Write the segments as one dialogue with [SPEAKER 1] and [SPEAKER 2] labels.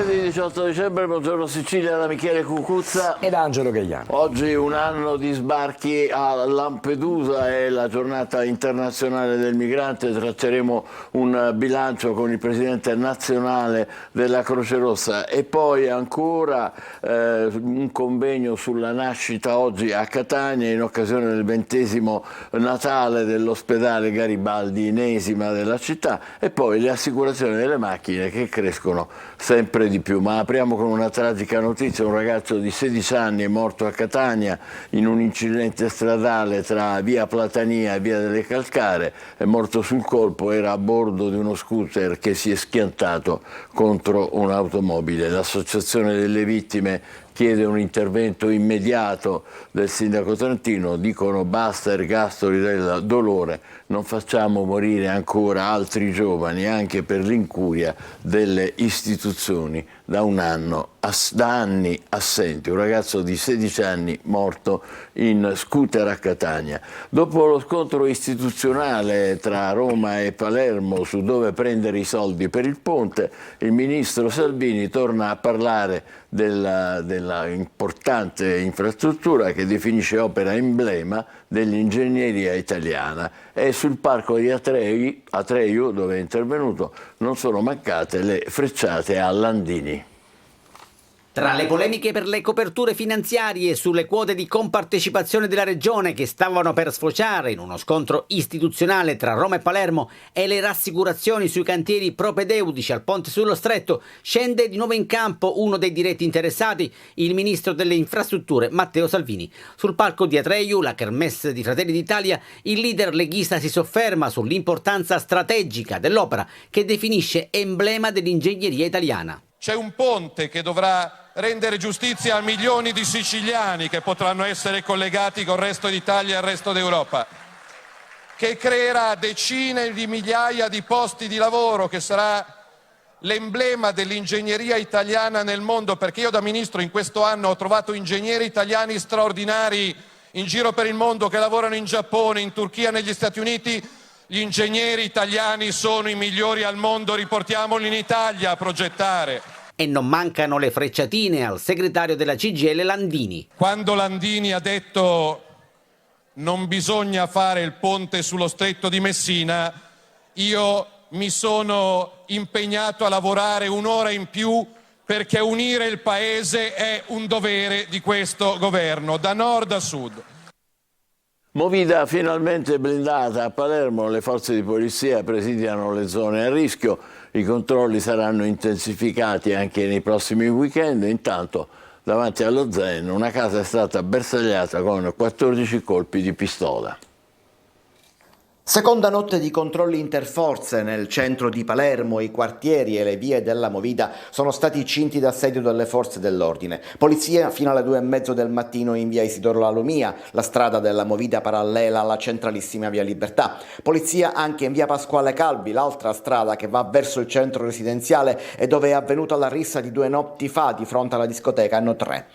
[SPEAKER 1] mercoledì 18 dicembre, buongiorno Sicilia da Michele Cucuzza
[SPEAKER 2] ed Angelo Gagliano.
[SPEAKER 1] Oggi un anno di sbarchi a Lampedusa, è la giornata internazionale del migrante, tracceremo un bilancio con il presidente nazionale della Croce Rossa e poi ancora un convegno sulla nascita oggi a Catania in occasione del 20° Natale dell'ospedale Garibaldi Inesima della città e poi le assicurazioni delle macchine che crescono sempre di più. Ma apriamo con una tragica notizia: un ragazzo di 16 anni è morto a Catania in un incidente stradale tra via Platania e via delle Calcare, è morto sul colpo, era a bordo di uno scooter che si è schiantato contro un'automobile. L'associazione delle vittime chiede un intervento immediato del sindaco trentino, dicono basta ergastoli del dolore, non facciamo morire ancora altri giovani anche per l'incuria delle istituzioni da anni assenti. Un ragazzo di 16 anni morto in scooter a Catania. Dopo lo scontro istituzionale tra Roma e Palermo su dove prendere i soldi per il ponte, il ministro Salvini torna a parlare della importante infrastruttura che definisce opera emblema dell'ingegneria italiana, e sul parco di Atreju, dove è intervenuto, non sono mancate le frecciate a Landini.
[SPEAKER 3] Tra le polemiche per le coperture finanziarie sulle quote di compartecipazione della regione che stavano per sfociare in uno scontro istituzionale tra Roma e Palermo e le rassicurazioni sui cantieri propedeutici al ponte sullo Stretto, scende di nuovo in campo uno dei diretti interessati, il ministro delle infrastrutture Matteo Salvini. Sul palco di Atreju, la kermesse di Fratelli d'Italia, il leader leghista si sofferma sull'importanza strategica dell'opera che definisce emblema dell'ingegneria italiana.
[SPEAKER 4] C'è un ponte che dovrà rendere giustizia a milioni di siciliani che potranno essere collegati col resto d'Italia e il resto d'Europa, che creerà decine di migliaia di posti di lavoro, che sarà l'emblema dell'ingegneria italiana nel mondo, perché io da ministro in questo anno ho trovato ingegneri italiani straordinari in giro per il mondo che lavorano in Giappone, in Turchia, negli Stati Uniti. Gli ingegneri italiani sono i migliori al mondo, riportiamoli in Italia a progettare.
[SPEAKER 3] E non mancano le frecciatine al segretario della CGIL Landini.
[SPEAKER 4] Quando Landini ha detto non bisogna fare il ponte sullo Stretto di Messina, io mi sono impegnato a lavorare un'ora in più, perché unire il paese è un dovere di questo governo, da nord a sud.
[SPEAKER 1] Movida finalmente blindata a Palermo, le forze di polizia presidiano le zone a rischio, i controlli saranno intensificati anche nei prossimi weekend. Intanto davanti allo Zen una casa è stata bersagliata con 14 colpi di pistola.
[SPEAKER 5] Seconda notte di controlli interforze nel centro di Palermo. I quartieri e le vie della Movida sono stati cinti d'assedio dalle forze dell'ordine. Polizia fino alle 2:30 del mattino in via Isidoro Lalomia, la strada della Movida parallela alla centralissima via Libertà. Polizia anche in via Pasquale Calvi, l'altra strada che va verso il centro residenziale e dove è avvenuta la rissa di 2 notti fa di fronte alla discoteca Anno 3.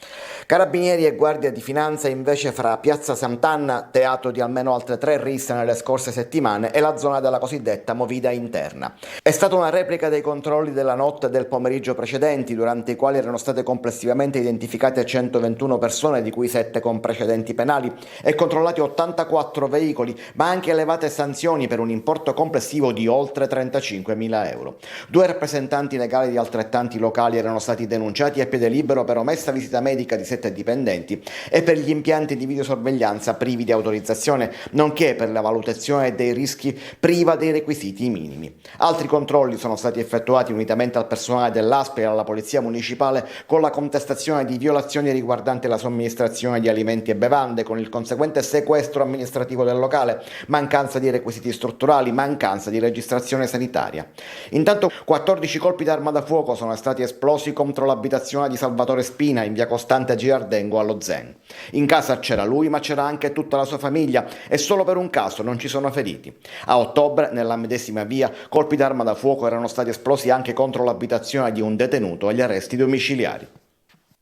[SPEAKER 5] Carabinieri e Guardia di Finanza invece fra Piazza Sant'Anna, teatro di almeno altre 3 risse nelle scorse settimane, e la zona della cosiddetta Movida interna. È stata una replica dei controlli della notte e del pomeriggio precedenti, durante i quali erano state complessivamente identificate 121 persone, di cui 7 con precedenti penali, e controllati 84 veicoli, ma anche elevate sanzioni per un importo complessivo di oltre 35.000 euro. 2 rappresentanti legali di altrettanti locali erano stati denunciati a piede libero per omessa visita medica di 7 dipendenti e per gli impianti di videosorveglianza privi di autorizzazione, nonché per la valutazione dei rischi priva dei requisiti minimi. Altri controlli sono stati effettuati unitamente al personale dell'ASP e alla Polizia Municipale, con la contestazione di violazioni riguardanti la somministrazione di alimenti e bevande, con il conseguente sequestro amministrativo del locale, mancanza di requisiti strutturali, mancanza di registrazione sanitaria. Intanto 14 colpi d'arma da fuoco sono stati esplosi contro l'abitazione di Salvatore Spina in via Costante a Girardengo allo Zen. In casa c'era lui, ma c'era anche tutta la sua famiglia, e solo per un caso non ci sono feriti. A ottobre, nella medesima via, colpi d'arma da fuoco erano stati esplosi anche contro l'abitazione di un detenuto agli arresti domiciliari.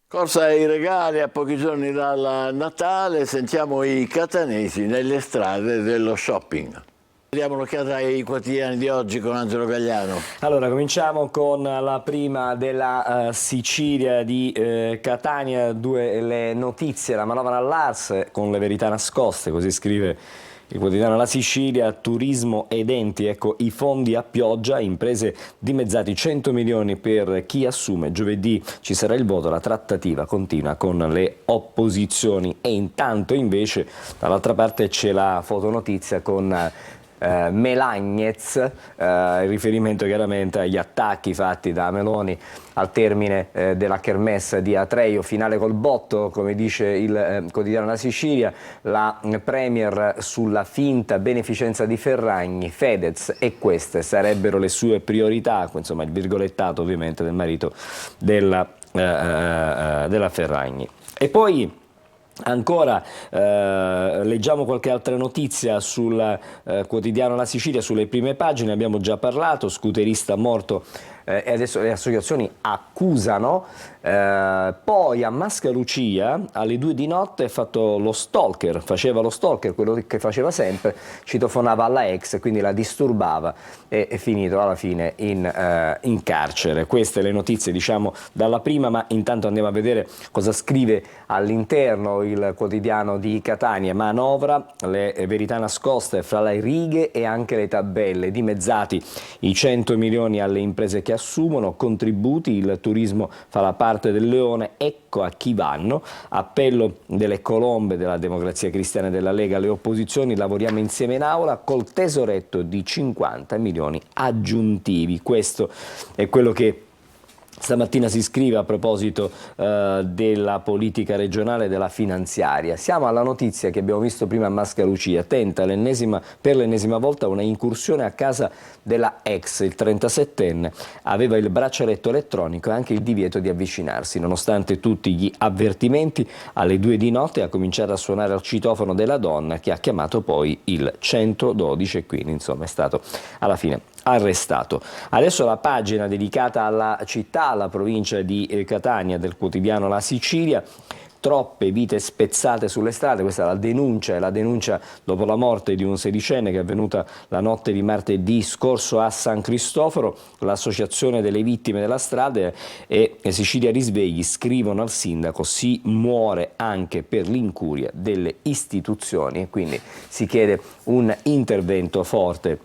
[SPEAKER 1] Corsa ai regali a pochi giorni dal Natale, sentiamo i catanesi nelle strade dello shopping. Diamo un'occhiata ai quotidiani di oggi con Angelo Gagliano.
[SPEAKER 2] Allora, cominciamo con la prima della Sicilia di Catania, le notizie, la manovra all'Ars con le verità nascoste, così scrive il quotidiano La Sicilia. Turismo ed enti, ecco i fondi a pioggia, imprese dimezzati 100 milioni per chi assume, giovedì ci sarà il voto, la trattativa continua con le opposizioni e intanto invece dall'altra parte c'è la fotonotizia con Melagnez, il riferimento chiaramente agli attacchi fatti da Meloni al termine della kermesse di Atreio, finale col botto, come dice il quotidiano La Sicilia, la Premier sulla finta beneficenza di Ferragni, Fedez e queste sarebbero le sue priorità, insomma il virgolettato ovviamente del marito della Ferragni. E poi ancora leggiamo qualche altra notizia sul quotidiano La Sicilia, sulle prime pagine, abbiamo già parlato, scooterista morto e adesso le associazioni accusano. Poi a Mascalucia alle 2 di notte faceva lo stalker, quello che faceva sempre, citofonava alla ex, quindi la disturbava e è finito alla fine in carcere. Queste le notizie diciamo dalla prima, ma intanto andiamo a vedere cosa scrive all'interno il quotidiano di Catania. Manovra, le verità nascoste fra le righe e anche le tabelle, dimezzati i 100 milioni alle imprese che assumono, contributi, il turismo fa la parte del leone, ecco a chi vanno, appello delle colombe della Democrazia Cristiana e della Lega alle opposizioni, lavoriamo insieme in aula col tesoretto di 50 milioni aggiuntivi. Questo è quello che stamattina si scrive a proposito della politica regionale e della finanziaria. Siamo alla notizia che abbiamo visto prima a Mascalucia, tenta per l'ennesima volta una incursione a casa della ex, il 37enne, aveva il braccialetto elettronico e anche il divieto di avvicinarsi. Nonostante tutti gli avvertimenti, alle 2 di notte ha cominciato a suonare al citofono della donna che ha chiamato poi il 112 e quindi insomma è stato alla fine arrestato. Adesso la pagina dedicata alla città, alla provincia di Catania del quotidiano La Sicilia. Troppe vite spezzate sulle strade, questa è la denuncia dopo la morte di un sedicenne che è avvenuta la notte di martedì scorso a San Cristoforo. L'associazione delle vittime della strada e Sicilia Risvegli scrivono al sindaco: si muore anche per l'incuria delle istituzioni, e quindi si chiede un intervento forte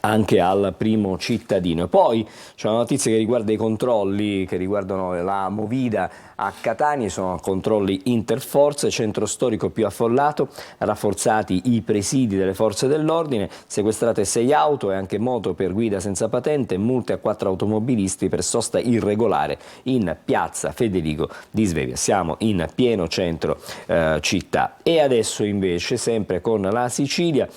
[SPEAKER 2] anche al primo cittadino. Poi c'è una notizia che riguarda i controlli che riguardano la Movida a Catania, sono controlli interforze, centro storico più affollato, rafforzati i presidi delle forze dell'ordine, sequestrate 6 auto e anche moto per guida senza patente, multe a 4 automobilisti per sosta irregolare in piazza Federico di Svevia. Siamo in pieno centro città. E adesso invece, sempre con la Sicilia,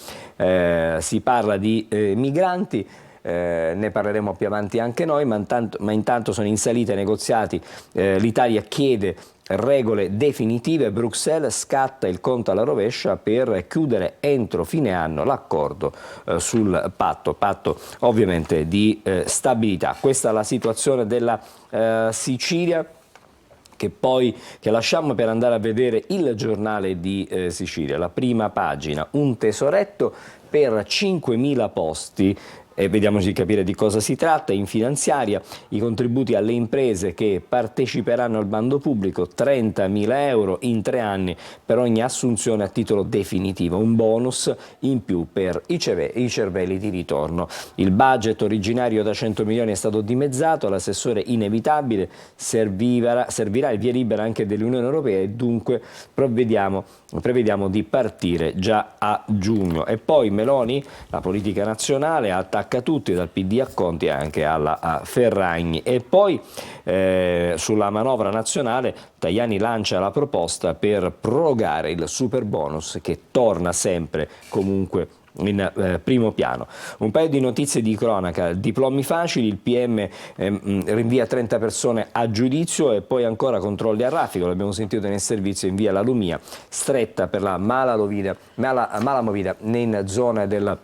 [SPEAKER 2] si parla di migranti, ne parleremo più avanti anche noi, ma intanto sono in salita i negoziati, l'Italia chiede regole definitive, Bruxelles scatta il conto alla rovescia per chiudere entro fine anno l'accordo sul patto ovviamente di stabilità. Questa è la situazione della Sicilia, che lasciamo per andare a vedere il giornale di Sicilia. La prima pagina, un tesoretto per 5.000 posti. E vediamo di capire di cosa si tratta. In finanziaria i contributi alle imprese che parteciperanno al bando pubblico, 30.000 euro in 3 anni per ogni assunzione a titolo definitivo, un bonus in più per i cervelli di ritorno. Il budget originario da 100 milioni è stato dimezzato, l'assessore inevitabile servirà il via libera anche dell'Unione Europea e dunque prevediamo di partire già a giugno. E poi Meloni, la politica nazionale, attacca tutti, dal PD a Conti anche a Ferragni. E poi sulla manovra nazionale Tajani lancia la proposta per prorogare il super bonus che torna sempre comunque in primo piano. Un paio di notizie di cronaca: diplomi facili, il PM rinvia 30 persone a giudizio, e poi ancora controlli a raffica, l'abbiamo sentito nel servizio in via La Lumia, stretta per la mala movida in zona del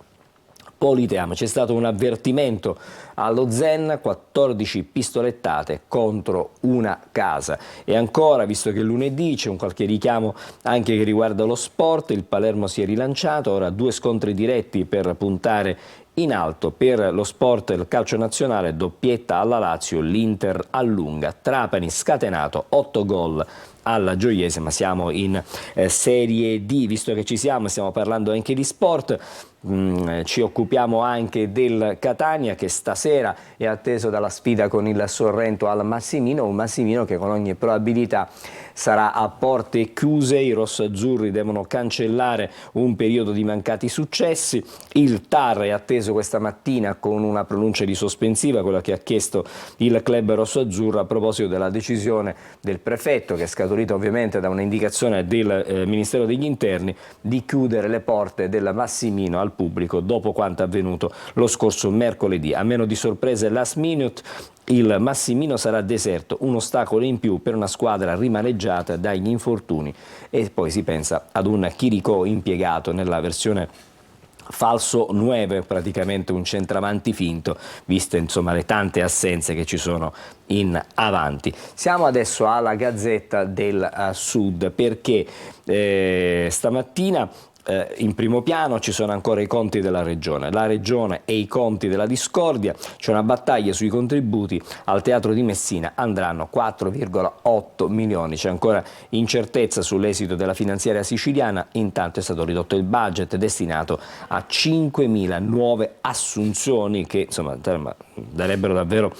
[SPEAKER 2] Politeama. C'è stato un avvertimento allo Zen, 14 pistolettate contro una casa. E ancora, visto che lunedì c'è un qualche richiamo anche che riguarda lo sport, il Palermo si è rilanciato, ora 2 scontri diretti per puntare in alto. Per lo sport e il calcio nazionale, doppietta alla Lazio, l'Inter allunga, Trapani scatenato, 8 gol alla Gioiese, ma siamo in Serie D. Visto che ci stiamo parlando anche di sport, ci occupiamo anche del Catania, che stasera è atteso dalla sfida con il Sorrento al Massimino, un Massimino che con ogni probabilità sarà a porte chiuse. I rossazzurri devono cancellare un periodo di mancati successi. Il TAR è atteso questa mattina con una pronuncia di sospensiva, quella che ha chiesto il club rossazzurro a proposito della decisione del prefetto, che è scaturita ovviamente da un'indicazione del Ministero degli Interni, di chiudere le porte del Massimino al pubblico dopo quanto avvenuto lo scorso mercoledì. A meno di sorprese last minute, il Massimino sarà deserto, un ostacolo in più per una squadra rimaneggiata dagli infortuni, e poi si pensa ad un Chirico impiegato nella versione falso 9, praticamente un centravanti finto, viste insomma le tante assenze che ci sono in avanti. Siamo adesso alla Gazzetta del Sud, perché stamattina in primo piano ci sono ancora i conti della Regione, la Regione e i conti della discordia. C'è una battaglia sui contributi. Al Teatro di Messina andranno 4,8 milioni, c'è ancora incertezza sull'esito della finanziaria siciliana. Intanto è stato ridotto il budget destinato a 5.000 nuove assunzioni, che insomma darebbero davvero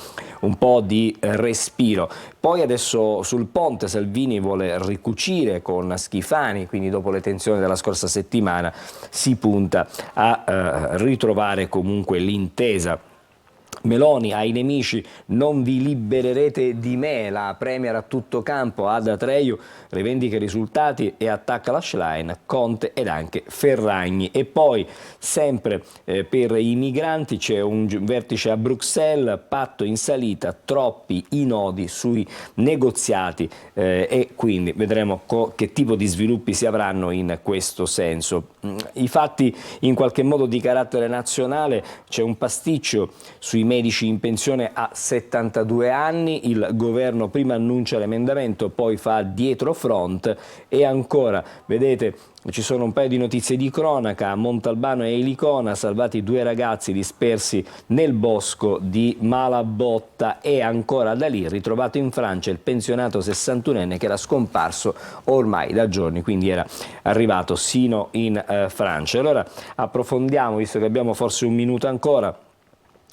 [SPEAKER 2] un po' di respiro. Poi adesso sul ponte Salvini vuole ricucire con Schifani, quindi dopo le tensioni della scorsa settimana si punta a ritrovare comunque l'intesa. Meloni ai nemici: non vi libererete di me. La premier a tutto campo ad Atreju rivendica i risultati e attacca la Schlein, Conte ed anche Ferragni. E poi sempre per i migranti c'è un vertice a Bruxelles, patto in salita, troppi i nodi sui negoziati, e quindi vedremo che tipo di sviluppi si avranno in questo senso. I fatti in qualche modo di carattere nazionale: c'è un pasticcio sui medici in pensione a 72 anni, il governo prima annuncia l'emendamento, poi fa dietro front. E ancora, vedete, ci sono un paio di notizie di cronaca. A Montalbano e Elicona salvati 2 ragazzi dispersi nel bosco di Malabotta, e ancora da lì ritrovato in Francia il pensionato 61enne che era scomparso ormai da giorni, quindi era arrivato sino in Francia. Allora approfondiamo, visto che abbiamo forse un minuto ancora,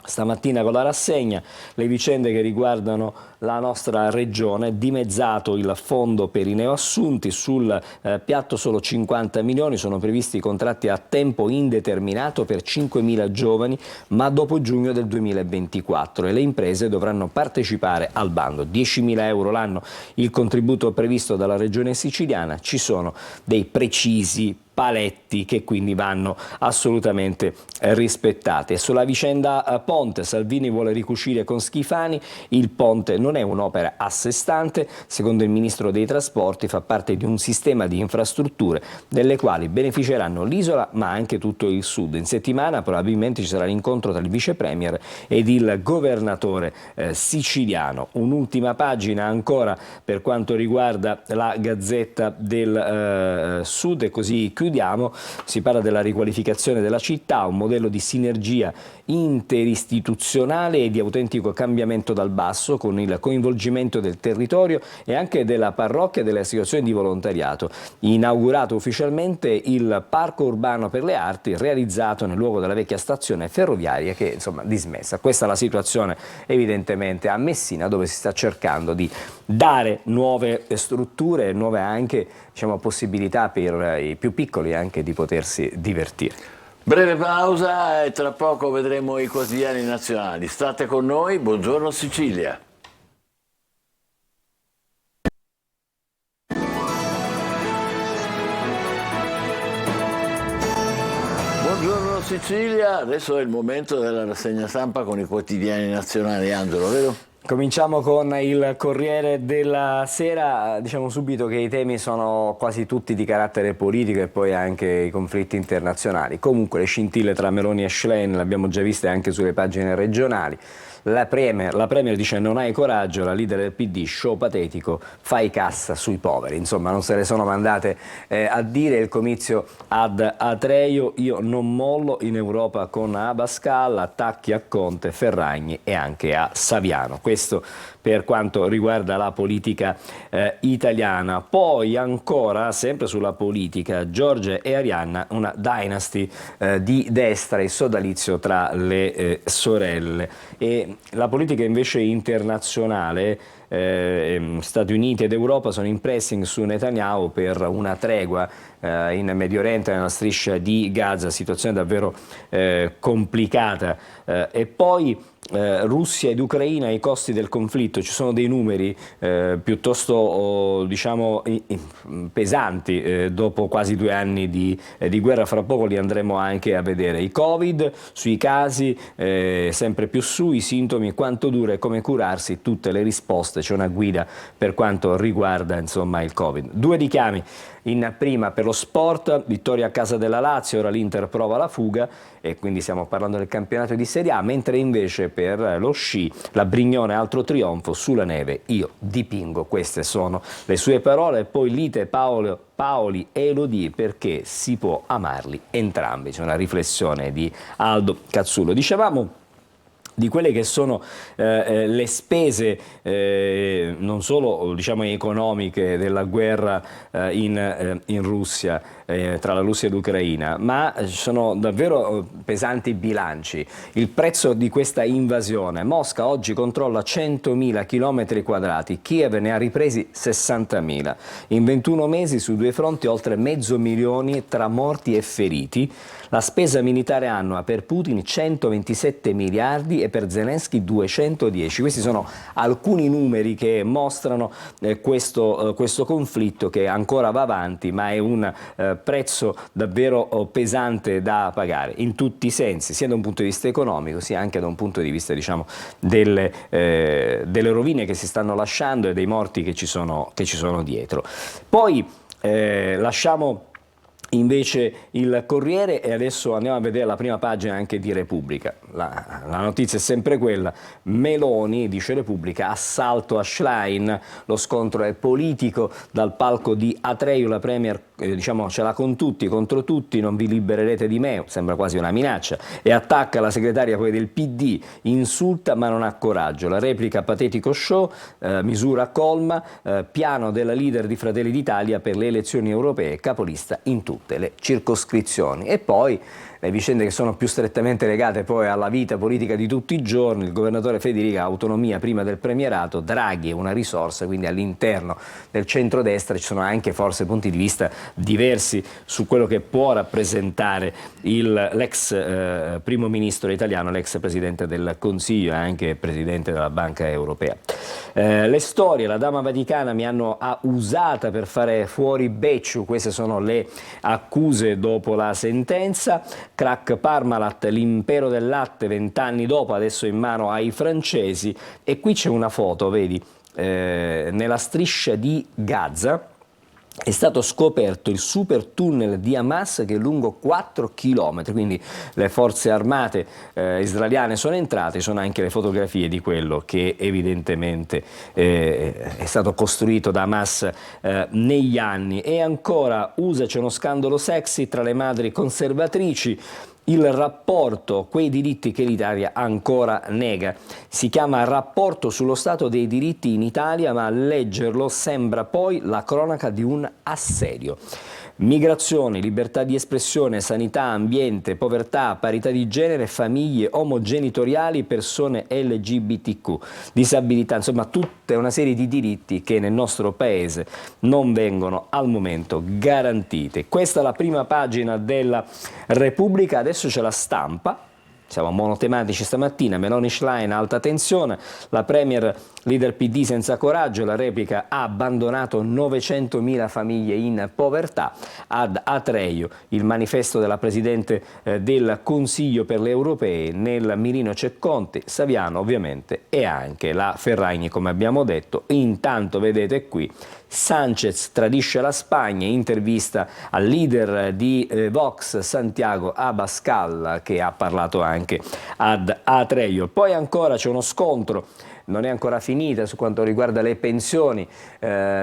[SPEAKER 2] stamattina con la rassegna, le vicende che riguardano la nostra regione. Dimezzato il fondo per i neoassunti, sul piatto solo 50 milioni, sono previsti contratti a tempo indeterminato per 5.000 giovani, ma dopo giugno del 2024, e le imprese dovranno partecipare al bando. 10.000 euro l'anno il contributo previsto dalla regione siciliana. Ci sono dei precisi paletti che quindi vanno assolutamente rispettati. E sulla vicenda ponte, Salvini vuole ricucire con Schifani. Il ponte non è un'opera a sé stante, secondo il ministro dei trasporti fa parte di un sistema di infrastrutture delle quali beneficeranno l'isola ma anche tutto il sud. In settimana probabilmente ci sarà l'incontro tra il vice premier ed il governatore siciliano. Un'ultima pagina ancora per quanto riguarda la Gazzetta del Sud, e così chiudiamo. Si parla della riqualificazione della città, un modello di sinergia interistituzionale e di autentico cambiamento dal basso, con il coinvolgimento del territorio e anche della parrocchia e delle associazioni di volontariato. Inaugurato ufficialmente il Parco Urbano per le Arti, realizzato nel luogo della vecchia stazione ferroviaria che insomma dismessa. Questa è la situazione evidentemente a Messina, dove si sta cercando di dare nuove strutture, nuove anche possibilità per i più piccoli anche di potersi divertire.
[SPEAKER 1] Breve pausa e tra poco vedremo i quotidiani nazionali. State con noi, buongiorno Sicilia. Buongiorno Sicilia, adesso è il momento della rassegna stampa con i quotidiani nazionali. Angelo, vero?
[SPEAKER 2] Cominciamo con il Corriere della Sera. Diciamo subito che i temi sono quasi tutti di carattere politico e poi anche i conflitti internazionali. Comunque le scintille tra Meloni e Schlein le abbiamo già viste anche sulle pagine regionali. La Premier dice non hai coraggio, la leader del PD, show patetico, fai cassa sui poveri. Insomma, non se le sono mandate a dire. Il comizio ad Atreio, io non mollo in Europa con Abascal, attacchi a Conte, Ferragni e anche a Saviano. Questo per quanto riguarda la politica italiana. Poi ancora, sempre sulla politica, Giorgia e Arianna, una dynasty di destra, il sodalizio tra le sorelle. E la politica invece internazionale, Stati Uniti ed Europa sono in pressing su Netanyahu per una tregua in Medio Oriente, nella striscia di Gaza, situazione davvero complicata. E poi Russia ed Ucraina, i costi del conflitto, ci sono dei numeri piuttosto diciamo pesanti dopo quasi 2 anni di guerra, fra poco li andremo anche a vedere. I Covid, sui casi, sempre più su, i sintomi, quanto dura e come curarsi, tutte le risposte, c'è una guida per quanto riguarda insomma il Covid. 2 richiami in prima per lo sport, vittoria a casa della Lazio, ora l'Inter prova la fuga e quindi stiamo parlando del campionato di Serie A, mentre invece per lo sci la Brignone altro trionfo sulla neve, io dipingo, queste sono le sue parole. Poi lite Paoli e Elodie, perché si può amarli entrambi, c'è una riflessione di Aldo Cazzullo. Dicevamo di quelle che sono le spese non solo diciamo economiche della guerra in Russia, tra la Russia ed Ucraina, ma ci sono davvero pesanti bilanci. Il prezzo di questa invasione: Mosca oggi controlla 100.000 km quadrati, Kiev ne ha ripresi 60.000. In 21 mesi su 2 fronti oltre 500.000 tra morti e feriti. La spesa militare annua per Putin 127 miliardi e per Zelensky 210. Questi sono alcuni numeri che mostrano questo conflitto che ancora va avanti, ma è un prezzo davvero pesante da pagare in tutti i sensi, sia da un punto di vista economico sia anche da un punto di vista diciamo delle rovine che si stanno lasciando e dei morti che ci sono dietro. Poi lasciamo invece il Corriere e adesso andiamo a vedere la prima pagina anche di Repubblica. La notizia è sempre quella: Meloni, dice Repubblica, assalto a Schlein, lo scontro è politico, dal palco di Atreio la Premier diciamo ce l'ha con tutti, contro tutti, non vi libererete di me, sembra quasi una minaccia, e attacca la segretaria poi del PD, insulta ma non ha coraggio, la replica patetico show, misura colma, piano della leader di Fratelli d'Italia per le elezioni europee, capolista in tutte le circoscrizioni. E poi le vicende che sono più strettamente legate poi alla vita politica di tutti i giorni: il governatore Federica, autonomia prima del premierato, Draghi è una risorsa, quindi all'interno del centrodestra ci sono anche forse punti di vista diversi su quello che può rappresentare l'ex primo ministro italiano, l'ex presidente del Consiglio e anche presidente della Banca Europea. Le storie: la dama vaticana mi hanno usata per fare fuori Becciu, queste sono le accuse dopo la sentenza. Crack Parmalat, l'impero del latte 20 anni dopo, adesso in mano ai francesi. E qui c'è una foto, vedi, nella striscia di Gaza è stato scoperto il super tunnel di Hamas che è lungo 4 km, quindi le forze armate israeliane sono entrate, sono anche le fotografie di quello che evidentemente è stato costruito da Hamas negli anni. E ancora USA, c'è uno scandalo sexy tra le madri conservatrici. Il rapporto, quei diritti che l'Italia ancora nega. Si chiama Rapporto sullo stato dei diritti in Italia, ma a leggerlo sembra poi la cronaca di un assedio. Migrazioni, libertà di espressione, sanità, ambiente, povertà, parità di genere, famiglie omogenitoriali, persone LGBTQ, disabilità, insomma tutta una serie di diritti che nel nostro paese non vengono al momento garantiti. Questa è la prima pagina della Repubblica, adesso c'è la Stampa. siamo monotematici stamattina, Meloni-Schlein alta tensione, la Premier leader PD senza coraggio, la replica ha abbandonato 900.000 famiglie in povertà, ad Atreju il manifesto della Presidente del Consiglio per le europee, nel mirino c'è Conte, Saviano ovviamente e anche la Ferragni come abbiamo detto. Intanto vedete qui Sanchez tradisce la Spagna, intervista al leader di Vox Santiago Abascal che ha parlato anche ad Atreju. Poi ancora c'è uno scontro, non è ancora finita, su quanto riguarda le pensioni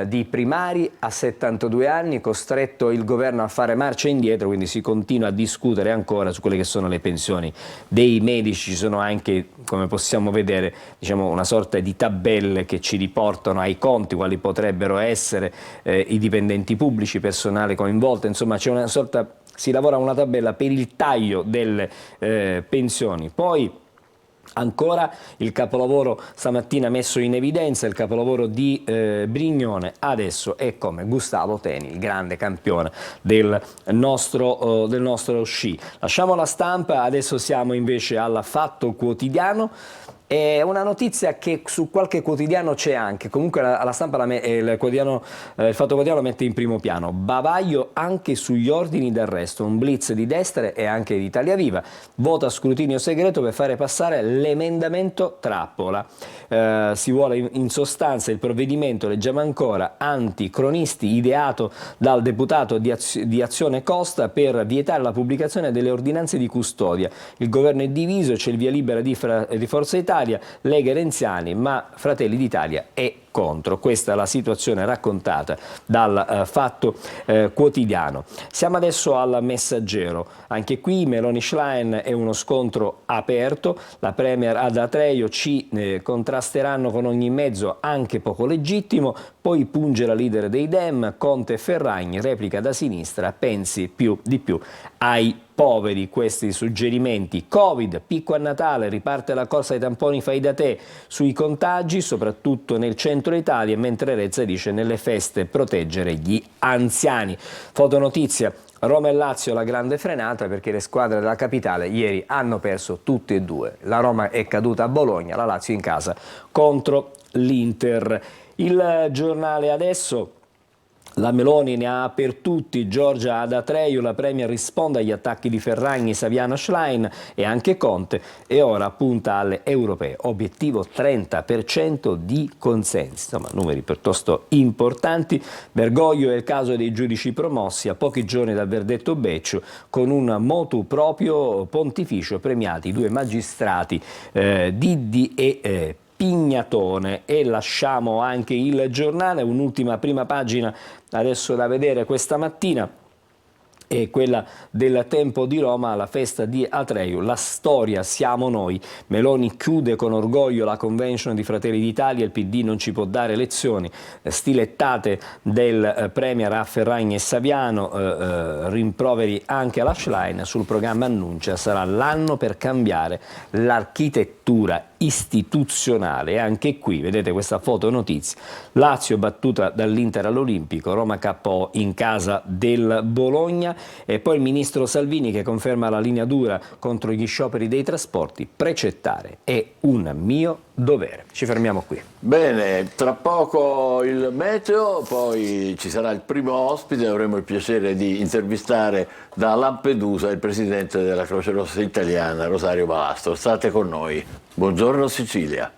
[SPEAKER 2] di primari a 72 anni, costretto il governo a fare marcia indietro, quindi si continua a discutere ancora su quelle che sono le pensioni dei medici. Ci sono anche, come possiamo vedere, diciamo, una sorta di tabelle che ci riportano ai conti quali potrebbero essere i dipendenti pubblici, personale coinvolto, insomma c'è una sorta, si lavora a una tabella per il taglio delle pensioni. Poi ancora il capolavoro stamattina messo in evidenza, il capolavoro di Brignone, adesso è come Gustavo Teni, il grande campione del nostro sci. Lasciamo la stampa, adesso siamo invece al Fatto Quotidiano. È una notizia che su qualche quotidiano c'è anche, comunque la stampa il Fatto Quotidiano la mette in primo piano. Bavaglio anche sugli ordini d'arresto, un blitz di destra e anche di Italia Viva, vota a scrutinio segreto per fare passare l'emendamento trappola. Si vuole in sostanza il provvedimento, leggiamo ancora, anticronisti ideato dal deputato di Azione Costa per vietare la pubblicazione delle ordinanze di custodia. Il governo è diviso, c'è il via libera di Forza Italia, Lega e Renziani, ma Fratelli d'Italia è contro. Questa è la situazione raccontata dal Fatto Quotidiano. Siamo adesso al Messaggero. Anche qui Meloni-Schlein è uno scontro aperto. La Premier ad Atreju ci contrasteranno con ogni mezzo, anche poco legittimo. Poi punge la leader dei Dem, Conte e Ferragni, replica da sinistra, pensi di più ai poveri. Questi suggerimenti. Covid, picco a Natale, riparte la corsa ai tamponi fai da te sui contagi, soprattutto nel centro Italia, mentre Rezza dice nelle feste proteggere gli anziani. Fotonotizia. Roma e Lazio la grande frenata perché le squadre della capitale ieri hanno perso tutte e due. La Roma è caduta a Bologna, la Lazio in casa contro l'Inter. Il Giornale adesso. La Meloni ne ha per tutti, Giorgia ad Atreju, la Premier risponde agli attacchi di Ferragni, Saviano, Schlein e anche Conte e ora punta alle europee, obiettivo 30% di consensi, insomma numeri piuttosto importanti. Bergoglio è il caso dei giudici promossi a pochi giorni dal verdetto Becciu, con un motu proprio pontificio premiati 2 magistrati, Diddi e Pignatone. E lasciamo anche il Giornale, un'ultima prima pagina adesso da vedere questa mattina è quella del Tempo di Roma alla festa di Atreju. La storia siamo noi. Meloni chiude con orgoglio la convention di Fratelli d'Italia, il PD non ci può dare lezioni. Stilettate del Premier a Ferragni e Saviano, rimproveri anche alla Schlein. Sul programma annuncia sarà l'anno per cambiare l'architettura istituzionale. E anche qui vedete questa foto notizia: Lazio battuta dall'Inter all'Olimpico, Roma KO in casa del Bologna. E poi il ministro Salvini che conferma la linea dura contro gli scioperi dei trasporti: precettare è un mio dovere. Ci fermiamo qui.
[SPEAKER 1] Bene, tra poco il meteo, poi ci sarà il primo ospite, avremo il piacere di intervistare da Lampedusa il presidente della Croce Rossa Italiana, Rosario Balastro. State con noi. Buongiorno Sicilia.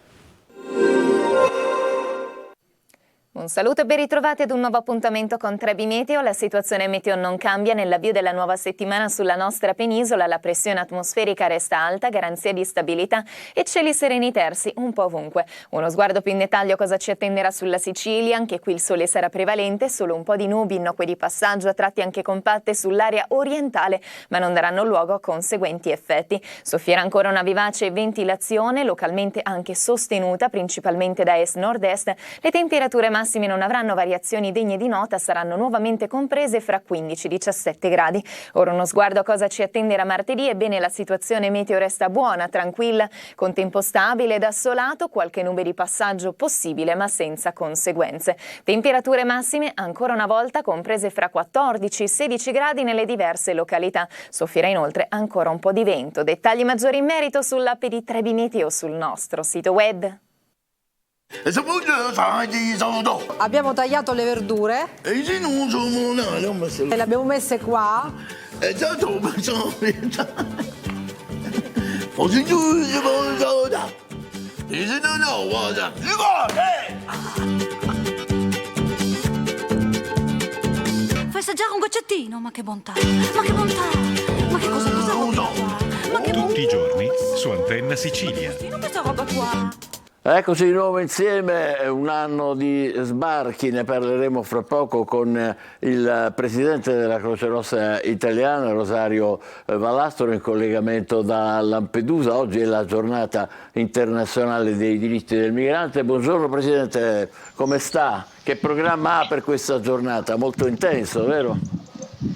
[SPEAKER 6] Un saluto e ben ritrovati ad un nuovo appuntamento con Trebi Meteo. La situazione meteo non cambia nell'avvio della nuova settimana sulla nostra penisola. La pressione atmosferica resta alta, garanzia di stabilità e cieli sereni tersi un po' ovunque. Uno sguardo più in dettaglio a cosa ci attenderà sulla Sicilia. Anche qui il sole sarà prevalente, solo un po' di nubi, innocue di passaggio, a tratti anche compatte sull'area orientale, ma non daranno luogo a conseguenti effetti. Soffierà ancora una vivace ventilazione, localmente anche sostenuta, principalmente da est-nord-est. Le temperature massime massime non avranno variazioni degne di nota, saranno nuovamente comprese fra 15 e 17 gradi. Ora uno sguardo a cosa ci attende da martedì. Ebbene, la situazione meteo resta buona, tranquilla, con tempo stabile ed assolato, qualche nube di passaggio possibile ma senza conseguenze. Temperature massime ancora una volta comprese fra 14 e 16 gradi nelle diverse località. Soffierà inoltre ancora un po' di vento. Dettagli maggiori in merito sull'app di Trebi Meteo sul nostro sito web.
[SPEAKER 7] Abbiamo tagliato le verdure e le abbiamo messe qua.
[SPEAKER 8] Vuoi assaggiare un goccettino? Ma che bontà! Ma che bontà! Ma che cosa qua? Ma che
[SPEAKER 9] tutti i giorni su Antenna Sicilia.
[SPEAKER 8] Questa roba qua!
[SPEAKER 1] Eccoci di nuovo insieme, un anno di sbarchi, ne parleremo fra poco con il presidente della Croce Rossa italiana, Rosario Valastro, in collegamento da Lampedusa. Oggi è la giornata internazionale dei diritti del migrante. Buongiorno Presidente, come sta? Che programma ha per questa giornata? Molto intenso, vero?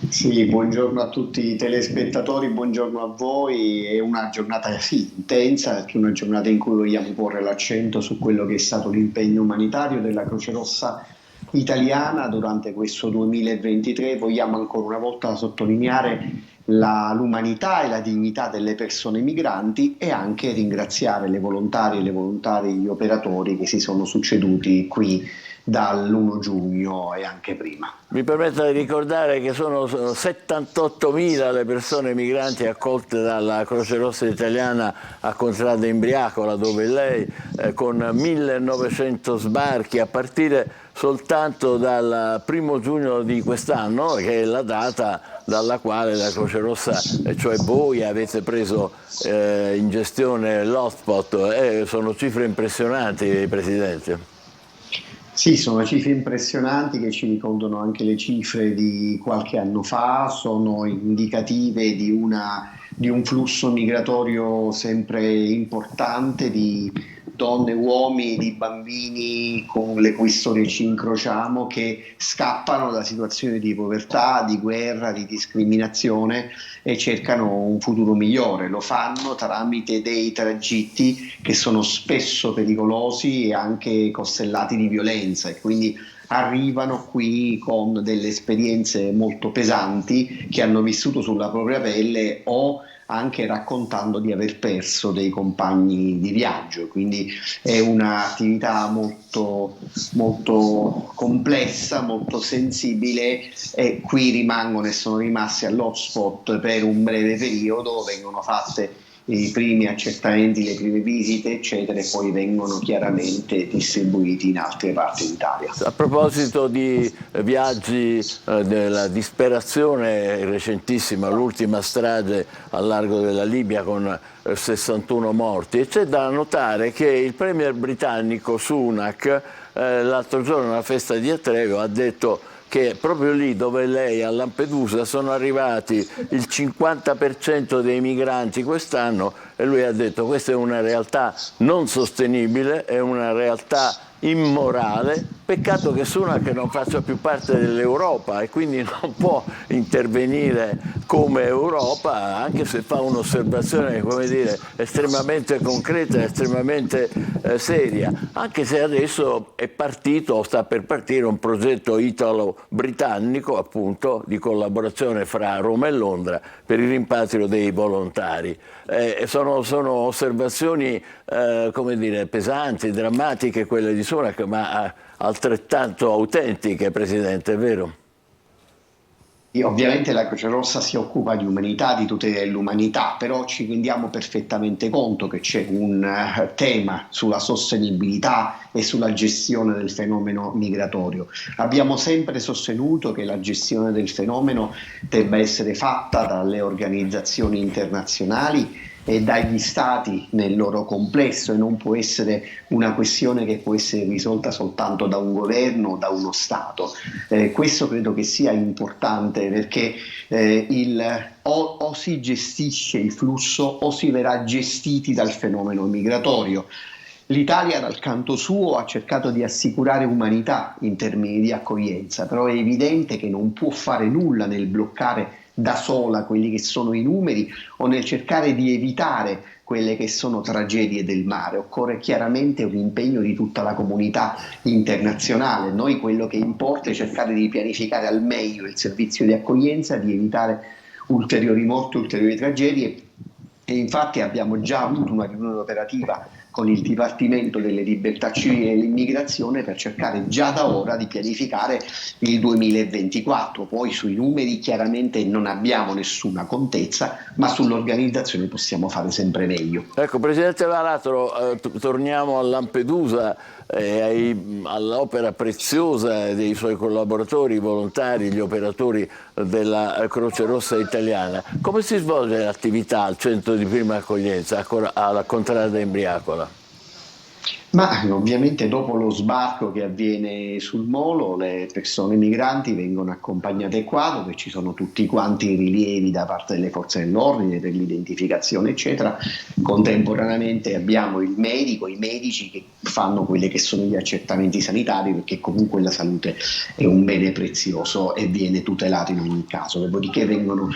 [SPEAKER 10] Sì, buongiorno a tutti i telespettatori, buongiorno a voi. È una giornata intensa, perché è una giornata in cui vogliamo porre l'accento su quello che è stato l'impegno umanitario della Croce Rossa italiana durante questo 2023. Vogliamo ancora una volta sottolineare l'umanità e la dignità delle persone migranti e anche ringraziare le volontarie e le volontari, gli operatori che si sono succeduti qui dall'1 giugno e anche prima.
[SPEAKER 1] Mi permetta di ricordare che sono 78.000 le persone migranti accolte dalla Croce Rossa italiana a Contrada Imbriacola, dove lei, con 1.900 sbarchi a partire soltanto dal 1 giugno di quest'anno, che è la data dalla quale la Croce Rossa, cioè voi, avete preso in gestione l'hotspot. Sono cifre impressionanti, Presidente.
[SPEAKER 10] Sì, sono cifre impressionanti che ci ricordano anche le cifre di qualche anno fa, sono indicative di un flusso migratorio sempre importante di donne, uomini, di bambini con le cui storie ci incrociamo, che scappano da situazioni di povertà, di guerra, di discriminazione e cercano un futuro migliore. Lo fanno tramite dei tragitti che sono spesso pericolosi e anche costellati di violenza, e quindi arrivano qui con delle esperienze molto pesanti che hanno vissuto sulla propria pelle o anche raccontando di aver perso dei compagni di viaggio. Quindi è un'attività molto, molto complessa, molto sensibile, e qui rimangono e sono rimasti all'hotspot per un breve periodo, vengono fatte i primi accertamenti, le prime visite eccetera, e poi vengono chiaramente distribuiti in altre parti d'Italia.
[SPEAKER 1] A proposito di viaggi della disperazione, recentissima l'ultima strage al largo della Libia con 61 morti, e c'è da notare che il premier britannico Sunak l'altro giorno alla festa di Atreo ha detto che proprio lì dove lei, a Lampedusa, sono arrivati il 50% dei migranti quest'anno, e lui ha detto: questa è una realtà non sostenibile, è una realtà immorale, peccato che Sunak non faccia più parte dell'Europa e quindi non può intervenire come Europa, anche se fa un'osservazione, come dire, estremamente concreta, estremamente seria, anche se adesso è partito o sta per partire un progetto italo-britannico, appunto, di collaborazione fra Roma e Londra per il rimpatrio dei volontari. Sono osservazioni come dire, pesanti, drammatiche quelle di Sunak, ma altrettanto autentiche, Presidente, è vero?
[SPEAKER 10] Ovviamente la Croce Rossa si occupa di umanità, di tutela dell'umanità, però ci rendiamo perfettamente conto che c'è un tema sulla sostenibilità e sulla gestione del fenomeno migratorio. Abbiamo sempre sostenuto che la gestione del fenomeno debba essere fatta dalle organizzazioni internazionali e dagli stati nel loro complesso, e non può essere una questione che può essere risolta soltanto da un governo o da uno stato. Questo credo che sia importante, perché o si gestisce il flusso o si verrà gestiti dal fenomeno migratorio. L'Italia dal canto suo ha cercato di assicurare umanità in termini di accoglienza, però è evidente che non può fare nulla nel bloccare da sola quelli che sono i numeri o nel cercare di evitare quelle che sono tragedie del mare. Occorre chiaramente un impegno di tutta la comunità internazionale. Noi quello che importa è cercare di pianificare al meglio il servizio di accoglienza, di evitare ulteriori morti, ulteriori tragedie, e infatti abbiamo già avuto una riunione operativa con il Dipartimento delle Libertà Civili e l'Immigrazione per cercare già da ora di pianificare il 2024. Poi sui numeri chiaramente non abbiamo nessuna contezza, ma sull'organizzazione possiamo fare sempre meglio.
[SPEAKER 1] Ecco, Presidente Varatro, torniamo a Lampedusa e all'opera preziosa dei suoi collaboratori, i volontari, gli operatori della Croce Rossa italiana. Come si svolge l'attività al centro di prima accoglienza alla Contrada Imbriacola?
[SPEAKER 10] Ma ovviamente dopo lo sbarco che avviene sul molo, le persone migranti vengono accompagnate qua, dove ci sono tutti quanti i rilievi da parte delle forze dell'ordine per l'identificazione eccetera. Contemporaneamente abbiamo il medico, i medici che fanno quelli che sono gli accertamenti sanitari, perché comunque la salute è un bene prezioso e viene tutelato in ogni caso. Dopodiché vengono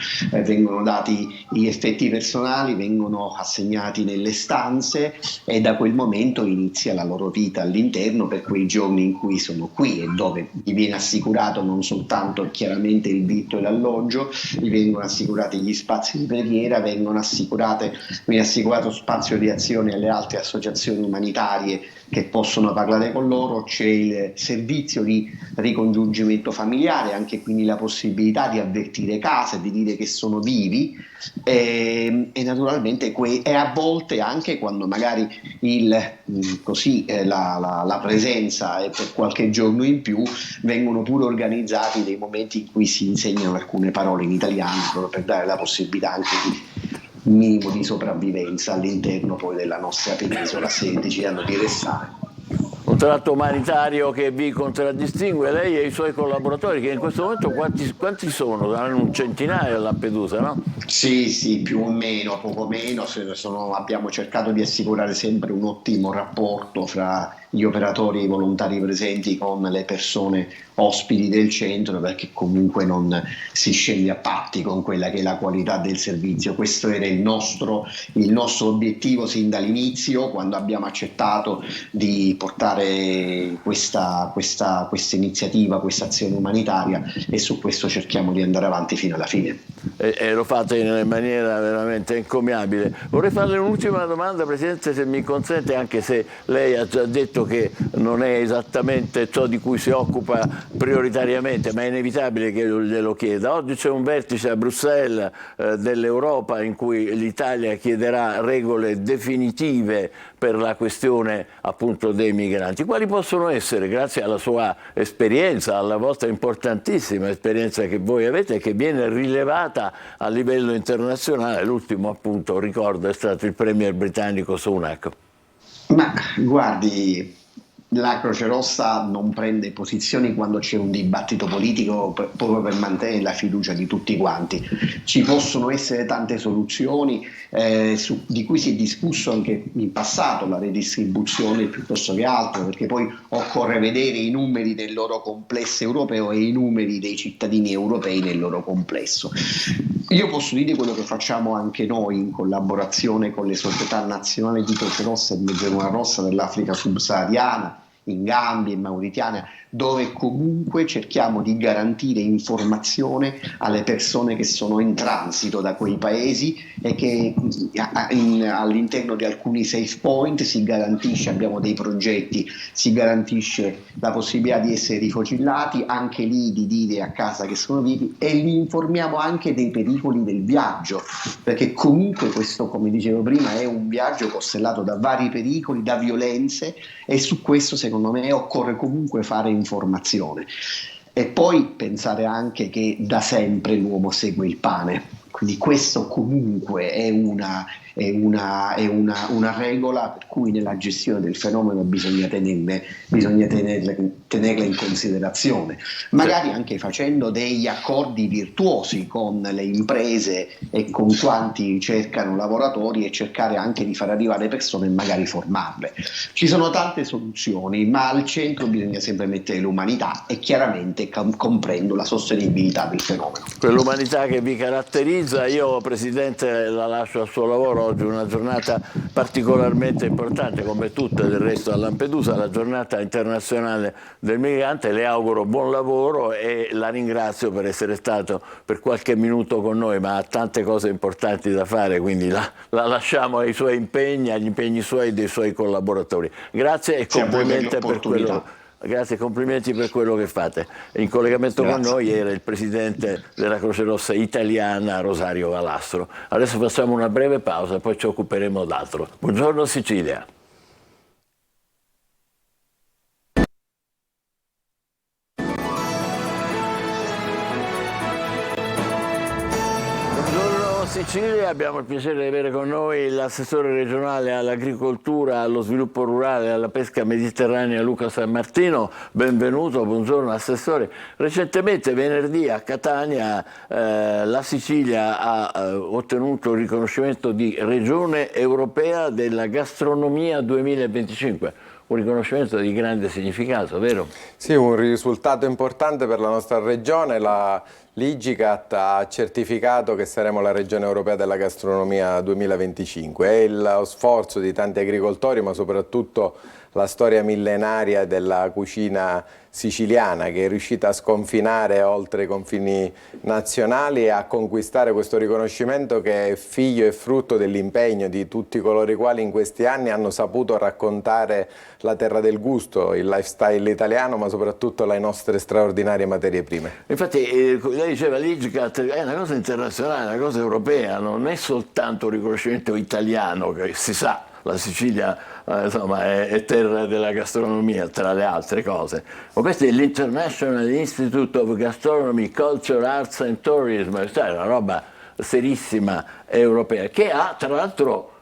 [SPEAKER 10] dati gli effetti personali, vengono assegnati nelle stanze e da quel momento inizia la loro vita all'interno per quei giorni in cui sono qui, e dove gli viene assicurato non soltanto chiaramente il vitto e l'alloggio, gli vengono assicurati gli spazi di preghiera, viene assicurato spazio di azione alle altre associazioni umanitarie che possono parlare con loro, c'è il servizio di ricongiungimento familiare, anche quindi la possibilità di avvertire casa, di dire che sono vivi, e naturalmente e a volte anche quando magari la presenza è per qualche giorno in più, vengono pure organizzati dei momenti in cui si insegnano alcune parole in italiano, proprio per dare la possibilità anche di un minimo di sopravvivenza all'interno poi della nostra penisola, se decidono di restare.
[SPEAKER 1] Un tratto umanitario che vi contraddistingue, lei e i suoi collaboratori, che in questo momento quanti sono? Saranno un centinaio a Lampedusa, no?
[SPEAKER 10] Sì, più o meno, poco meno. Abbiamo cercato di assicurare sempre un ottimo rapporto fra gli operatori e i volontari presenti con le persone ospiti del centro, perché comunque non si scende a patti con quella che è la qualità del servizio. Questo era il nostro obiettivo sin dall'inizio, quando abbiamo accettato di portare questa iniziativa, questa azione umanitaria, e su questo cerchiamo di andare avanti fino alla fine.
[SPEAKER 1] E lo fate in maniera veramente encomiabile. Vorrei farle un'ultima domanda, Presidente, se mi consente, anche se lei ha già detto che non è esattamente ciò di cui si occupa prioritariamente, ma è inevitabile che glielo chieda. Oggi c'è un vertice a Bruxelles dell'Europa in cui l'Italia chiederà regole definitive per la questione appunto dei migranti. Quali possono essere, grazie alla sua esperienza, alla vostra importantissima esperienza che voi avete e che viene rilevata a livello internazionale? L'ultimo appunto, ricordo, è stato il premier britannico Sunak.
[SPEAKER 10] Ma guardi, la Croce Rossa non prende posizioni quando c'è un dibattito politico proprio per mantenere la fiducia di tutti quanti. Ci possono essere tante soluzioni di cui si è discusso anche in passato, la redistribuzione piuttosto che altro, perché poi occorre vedere i numeri del loro complesso europeo e i numeri dei cittadini europei nel loro complesso. Io posso dire quello che facciamo anche noi in collaborazione con le società nazionali di Croce Rossa e Mediterranea Rossa dell'Africa subsahariana, in Gambia, in Mauritania, dove comunque cerchiamo di garantire informazione alle persone che sono in transito da quei paesi, e che all'interno di alcuni safe point si garantisce, abbiamo dei progetti, si garantisce la possibilità di essere rifocillati, anche lì di dire a casa che sono vivi, e li informiamo anche dei pericoli del viaggio, perché comunque questo, come dicevo prima, è un viaggio costellato da vari pericoli, da violenze, e su questo secondo me occorre comunque fare informazione. E poi pensare anche che da sempre l'uomo segue il pane, quindi questo comunque è è una regola per cui nella gestione del fenomeno bisogna tenerla in considerazione, magari anche facendo degli accordi virtuosi con le imprese e con quanti cercano lavoratori, e cercare anche di far arrivare persone e magari formarle. Ci sono tante soluzioni, ma al centro bisogna sempre mettere l'umanità e chiaramente comprendo la sostenibilità del fenomeno.
[SPEAKER 1] Quell'umanità che vi caratterizza. Io, Presidente, la lascio al suo lavoro. Oggi è una giornata particolarmente importante, come tutte del resto a Lampedusa, la giornata internazionale del migrante. Le auguro buon lavoro e la ringrazio per essere stato per qualche minuto con noi, ma ha tante cose importanti da fare, quindi la lasciamo ai suoi impegni, agli impegni suoi e dei suoi collaboratori. Grazie e complimenti per quello. Grazie, complimenti per quello che fate. In collegamento con noi era il presidente della Croce Rossa italiana, Rosario Valastro. Adesso facciamo una breve pausa, poi ci occuperemo d'altro. Buongiorno Sicilia. Sicilia, abbiamo il piacere di avere con noi l'assessore regionale all'agricoltura, allo sviluppo rurale e alla pesca mediterranea Luca San Martino. Benvenuto, buongiorno assessore. Recentemente, venerdì, a Catania, la Sicilia ha ottenuto il riconoscimento di Regione Europea della Gastronomia 2025. Un riconoscimento di grande significato, vero?
[SPEAKER 11] Sì, un risultato importante per la nostra regione. L'IGICAT ha certificato che saremo la regione europea della gastronomia 2025. È lo sforzo di tanti agricoltori, ma soprattutto la storia millenaria della cucina siciliana, che è riuscita a sconfinare oltre i confini nazionali e a conquistare questo riconoscimento, che è figlio e frutto dell'impegno di tutti coloro i quali in questi anni hanno saputo raccontare la terra del gusto, il lifestyle italiano, ma soprattutto le nostre straordinarie materie prime.
[SPEAKER 1] Infatti lei diceva l'IGCAT è una cosa internazionale, una cosa europea, non è soltanto un riconoscimento italiano, che si sa, la Sicilia insomma, è terra della gastronomia, tra le altre cose. Ma questo è l'International Institute of Gastronomy, Culture, Arts and Tourism, è una roba serissima europea, che ha tra l'altro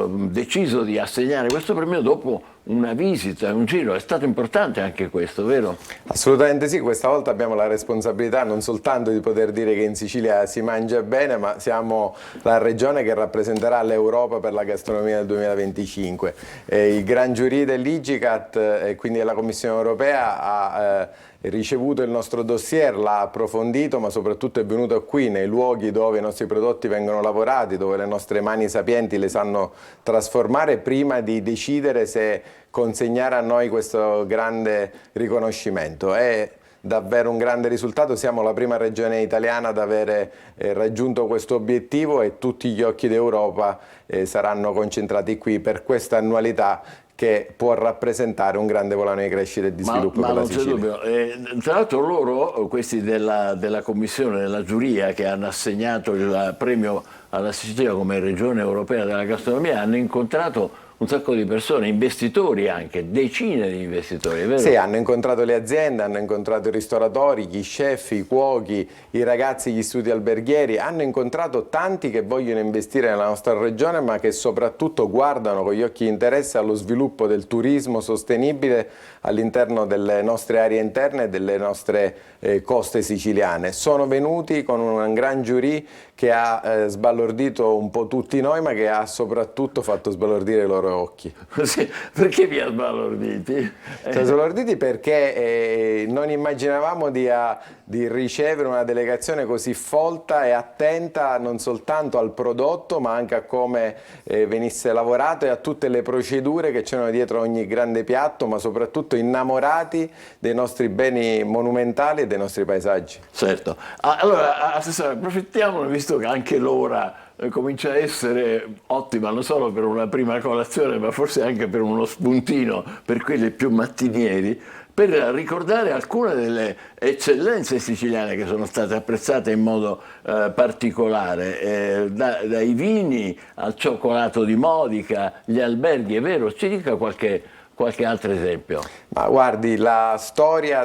[SPEAKER 1] deciso di assegnare questo premio dopo una visita, un giro. È stato importante anche questo, vero?
[SPEAKER 11] Assolutamente sì, questa volta abbiamo la responsabilità non soltanto di poter dire che in Sicilia si mangia bene, ma siamo la regione che rappresenterà l'Europa per la gastronomia del 2025. Il gran giurì dell'IGICAT e quindi della Commissione europea ha ricevuto il nostro dossier, l'ha approfondito, ma soprattutto è venuto qui nei luoghi dove i nostri prodotti vengono lavorati, dove le nostre mani sapienti le sanno trasformare, prima di decidere se consegnare a noi questo grande riconoscimento. È davvero un grande risultato, siamo la prima regione italiana ad avere raggiunto questo obiettivo e tutti gli occhi d'Europa saranno concentrati qui per questa annualità che può rappresentare un grande volano di crescita e di sviluppo per la Sicilia.
[SPEAKER 1] Ma non c'è dubbio. Tra l'altro loro, questi della commissione, della giuria che hanno assegnato il premio alla Sicilia come regione europea della gastronomia, hanno incontrato un sacco di persone, investitori anche, decine di investitori, è vero?
[SPEAKER 11] Sì, hanno incontrato le aziende, hanno incontrato i ristoratori, gli chef, i cuochi, i ragazzi, gli studi alberghieri, hanno incontrato tanti che vogliono investire nella nostra regione, ma che soprattutto guardano con gli occhi di interesse allo sviluppo del turismo sostenibile all'interno delle nostre aree interne e delle nostre coste siciliane. Sono venuti con un gran giurì che ha sbalordito un po' tutti noi, ma che ha soprattutto fatto sbalordire i loro occhi.
[SPEAKER 1] Sì, perché vi ha sbalorditi?
[SPEAKER 11] Sbalorditi perché non immaginavamo di ricevere una delegazione così folta e attenta non soltanto al prodotto, ma anche a come venisse lavorato e a tutte le procedure che c'erano dietro ogni grande piatto, ma soprattutto innamorati dei nostri beni monumentali e dei nostri paesaggi.
[SPEAKER 1] Certo. Allora, assessore, approfittiamone, visto che anche l'ora comincia a essere ottima, non solo per una prima colazione, ma forse anche per uno spuntino per quelli più mattinieri, per ricordare alcune delle eccellenze siciliane che sono state apprezzate in modo particolare, dai vini al cioccolato di Modica, gli alberghi, è vero? Ci dica qualche altro esempio.
[SPEAKER 11] Ma guardi, la storia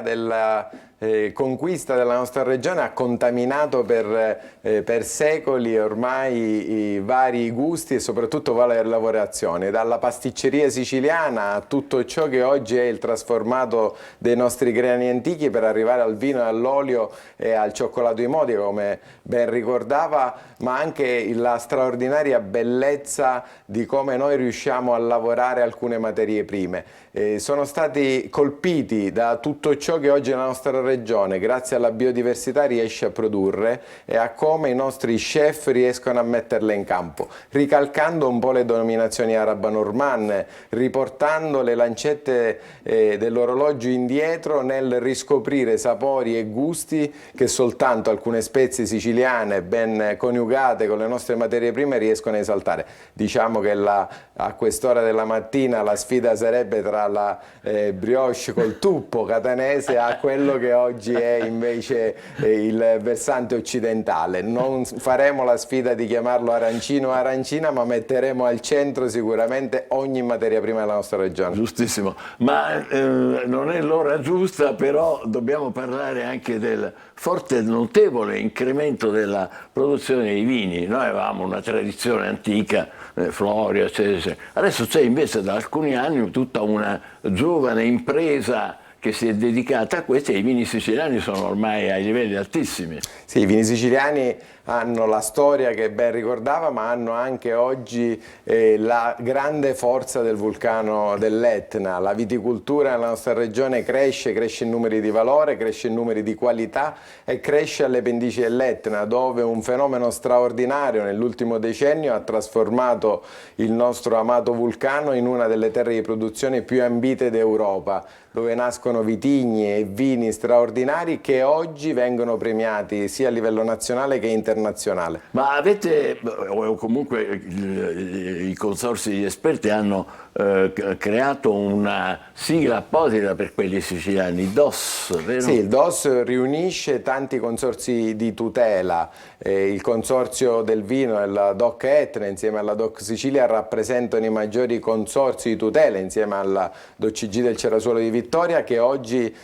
[SPEAKER 11] conquista della nostra regione ha contaminato per secoli ormai i vari gusti e soprattutto le lavorazioni, dalla pasticceria siciliana a tutto ciò che oggi è il trasformato dei nostri grani antichi, per arrivare al vino e all'olio e al cioccolato Imodi, come ben ricordava, ma anche la straordinaria bellezza di come noi riusciamo a lavorare alcune materie prime. Sono stati colpiti da tutto ciò che oggi la nostra regione, grazie alla biodiversità, riesce a produrre e a come i nostri chef riescono a metterle in campo, ricalcando un po' le denominazioni arabo-normanne, riportando le lancette dell'orologio indietro nel riscoprire sapori e gusti che soltanto alcune spezie siciliane ben coniugate con le nostre materie prime riescono a esaltare. Diciamo che a quest'ora della mattina la sfida sarebbe tra la brioche col tuppo catanese a quello che oggi è invece il versante occidentale. Non faremo la sfida di chiamarlo arancino o arancina, ma metteremo al centro sicuramente ogni materia prima della nostra regione.
[SPEAKER 1] Giustissimo, ma non è l'ora giusta, però dobbiamo parlare anche del forte e notevole incremento della produzione dei vini. Noi avevamo una tradizione antica, Florio, eccetera. Adesso c'è invece da alcuni anni tutta una giovane impresa che si è dedicata a questo, e i vini siciliani sono ormai ai livelli altissimi.
[SPEAKER 11] Sì, i vini siciliani hanno la storia che ben ricordava, ma hanno anche oggi la grande forza del vulcano dell'Etna. La viticoltura nella nostra regione cresce in numeri di valore, cresce in numeri di qualità e cresce alle pendici dell'Etna, dove un fenomeno straordinario nell'ultimo decennio ha trasformato il nostro amato vulcano in una delle terre di produzione più ambite d'Europa, dove nascono vitigni e vini straordinari che oggi vengono premiati sia a livello nazionale che internazionale.
[SPEAKER 1] Ma avete, o comunque i consorzi di esperti hanno creato una sigla apposita per quelli siciliani, il DOS, vero?
[SPEAKER 11] Sì, il DOS riunisce tanti consorzi di tutela. Il consorzio del vino e la DOC Etna insieme alla DOC Sicilia rappresentano i maggiori consorzi di tutela insieme alla DOCG del Cerasuolo di Vittoria, che oggi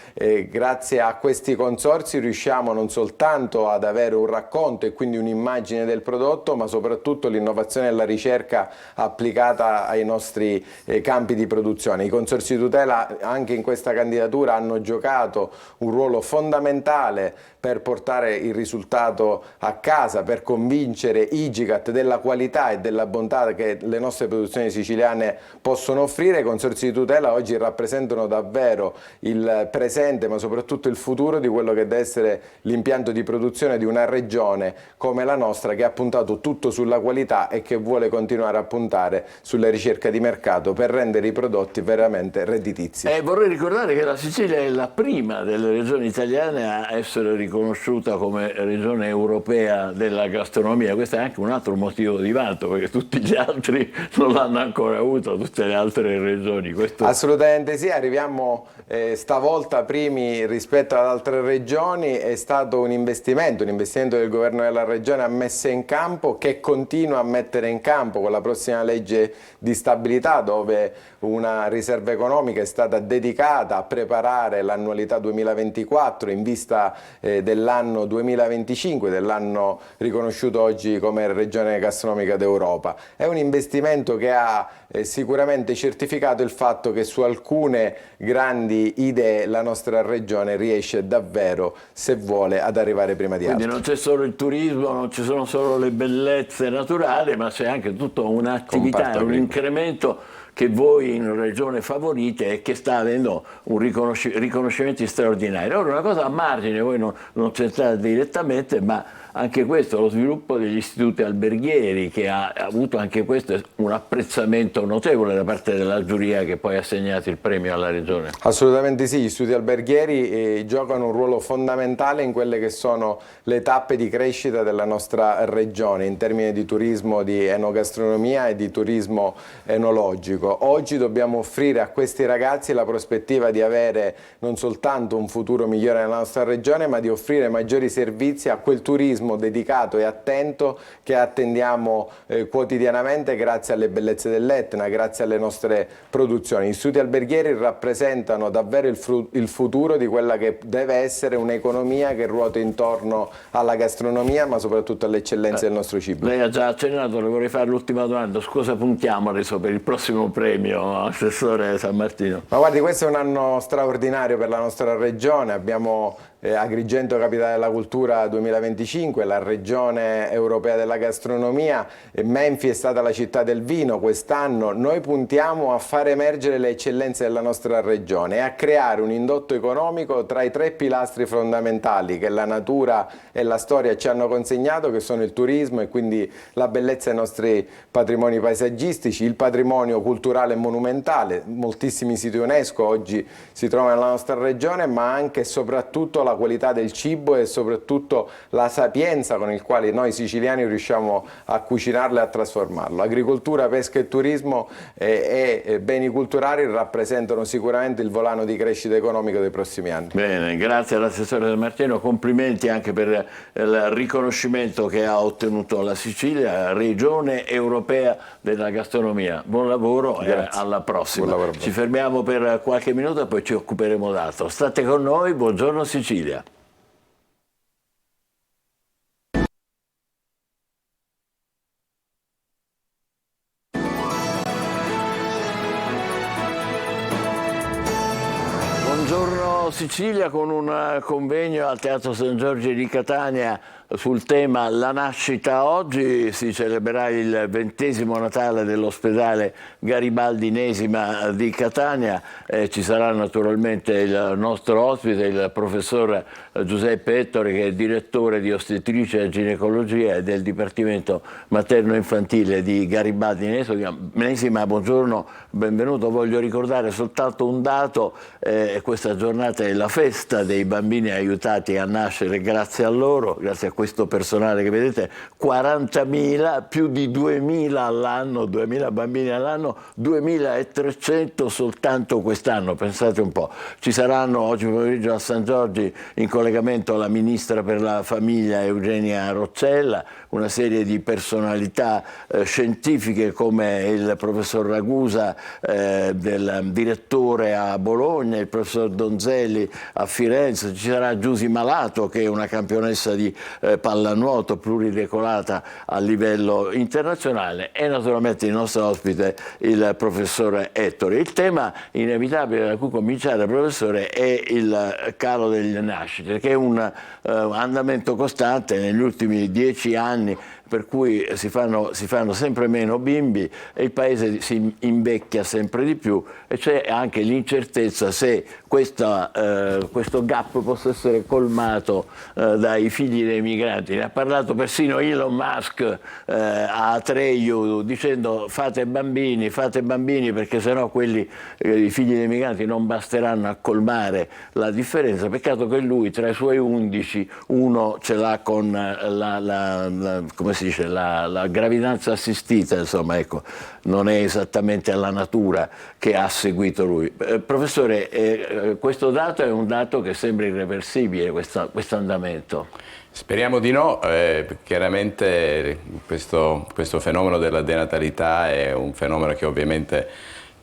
[SPEAKER 11] grazie a questi consorzi riusciamo non soltanto ad avere un racconto e quindi un'immagine del prodotto, ma soprattutto l'innovazione e la ricerca applicata ai nostri campi di produzione. I consorzi di tutela anche in questa candidatura hanno giocato un ruolo fondamentale per portare il risultato a casa, per convincere Igicat della qualità e della bontà che le nostre produzioni siciliane possono offrire. I consorzi di tutela oggi rappresentano davvero il presente, ma soprattutto il futuro di quello che deve essere l'impianto di produzione di una regione come la nostra, che ha puntato tutto sulla qualità e che vuole continuare a puntare sulla ricerca di mercato per rendere i prodotti veramente redditizi.
[SPEAKER 1] Vorrei ricordare che la Sicilia è la prima delle regioni italiane a essere riconosciuta come regione europea della gastronomia. Questo è anche un altro motivo di vanto, perché tutti gli altri non l'hanno ancora avuto, tutte le altre regioni. Questo...
[SPEAKER 11] Assolutamente sì, arriviamo stavolta primi rispetto ad altre regioni. È stato un investimento del governo della regione a messa in campo, che continua a mettere in campo con la prossima legge di stabilità, dove una riserva economica è stata dedicata a preparare l'annualità 2024 in vista dell'anno 2025, dell'anno riconosciuto oggi come regione gastronomica d'Europa. È un investimento che ha sicuramente certificato il fatto che su alcune grandi idee la nostra regione riesce davvero, se vuole, ad arrivare prima di altri.
[SPEAKER 1] Quindi non c'è solo il turismo, non ci sono solo le bellezze naturali, ma c'è anche tutta un'attività, un incremento che voi in regione favorite e che sta avendo un riconoscimenti straordinari. Ora, una cosa a margine, voi non c'entrate direttamente, ma anche questo, lo sviluppo degli istituti alberghieri, che ha avuto anche questo un apprezzamento notevole da parte della giuria che poi ha assegnato il premio alla regione.
[SPEAKER 11] Assolutamente sì, gli istituti alberghieri giocano un ruolo fondamentale in quelle che sono le tappe di crescita della nostra regione in termini di turismo di enogastronomia e di turismo enologico. ecologico. Oggi dobbiamo offrire a questi ragazzi la prospettiva di avere non soltanto un futuro migliore nella nostra regione, ma di offrire maggiori servizi a quel turismo dedicato e attento che attendiamo quotidianamente grazie alle bellezze dell'Etna, grazie alle nostre produzioni. Gli istituti alberghieri rappresentano davvero il futuro di quella che deve essere un'economia che ruota intorno alla gastronomia, ma soprattutto alle eccellenze del nostro cibo.
[SPEAKER 1] Lei ha già accennato, le vorrei fare l'ultima domanda. Su cosa puntiamo adesso per il prossimo premio, Assessore San Martino?
[SPEAKER 11] Ma guardi, questo è un anno straordinario per la nostra regione. Abbiamo Agrigento Capitale della Cultura 2025, la regione europea della gastronomia, Menfi è stata la città del vino quest'anno. Noi puntiamo a far emergere le eccellenze della nostra regione e a creare un indotto economico tra i 3 pilastri fondamentali che la natura e la storia ci hanno consegnato, che sono il turismo e quindi la bellezza dei nostri patrimoni paesaggistici, il patrimonio culturale e monumentale, moltissimi siti UNESCO oggi si trovano nella nostra regione, ma anche e soprattutto la qualità del cibo e soprattutto la sapienza con il quale noi siciliani riusciamo a cucinarlo e a trasformarlo. Agricoltura, pesca e turismo e beni culturali rappresentano sicuramente il volano di crescita economica dei prossimi anni.
[SPEAKER 1] Bene, grazie all'assessore San Martino, complimenti anche per il riconoscimento che ha ottenuto la Sicilia, regione europea della gastronomia. Buon lavoro e alla prossima.
[SPEAKER 11] Buon lavoro.
[SPEAKER 1] Ci fermiamo per qualche minuto e poi ci occuperemo d'altro. State con noi, buongiorno Sicilia. Buongiorno Sicilia, con un convegno al Teatro San Giorgio di Catania sul tema La nascita oggi. Si celebrerà il 20° Natale dell'ospedale Garibaldi Inesima di Catania. Ci sarà naturalmente il nostro ospite, il professor Giuseppe Ettori, che è direttore di ostetricia e ginecologia e del Dipartimento Materno-Infantile di Garibaldi Inesima. Buongiorno, benvenuto. Voglio ricordare soltanto un dato: questa giornata è la festa dei bambini aiutati a nascere grazie a loro, grazie a questo personale che vedete, 40.000, più di 2.000 all'anno, 2.000 bambini all'anno, 2.300 soltanto quest'anno, pensate un po'. Ci saranno oggi pomeriggio a San Giorgi in collegamento la Ministra per la Famiglia Eugenia Roccella, una serie di personalità scientifiche come il professor Ragusa, del direttore a Bologna, il professor Donzelli a Firenze. Ci sarà Giusy Malato, che è una campionessa di pallanuoto pluridecolata a livello internazionale, e naturalmente il nostro ospite, il professore Ettori. Il tema inevitabile da cui cominciare, professore, è il calo delle nascite, che è un andamento costante negli ultimi 10 anni, per cui si fanno sempre meno bimbi e il paese si invecchia sempre di più, e c'è anche l'incertezza se questo gap possa essere colmato dai figli dei migranti. Ne ha parlato persino Elon Musk a Atreju, dicendo fate bambini perché sennò i figli dei migranti non basteranno a colmare la differenza. Peccato che lui tra i suoi 11 uno ce l'ha con la gravidanza assistita, insomma, ecco, non è esattamente alla natura che ha seguito lui. Professore, questo dato è un dato che sembra irreversibile, questo andamento.
[SPEAKER 12] Speriamo di no. Chiaramente questo fenomeno della denatalità è un fenomeno che ovviamente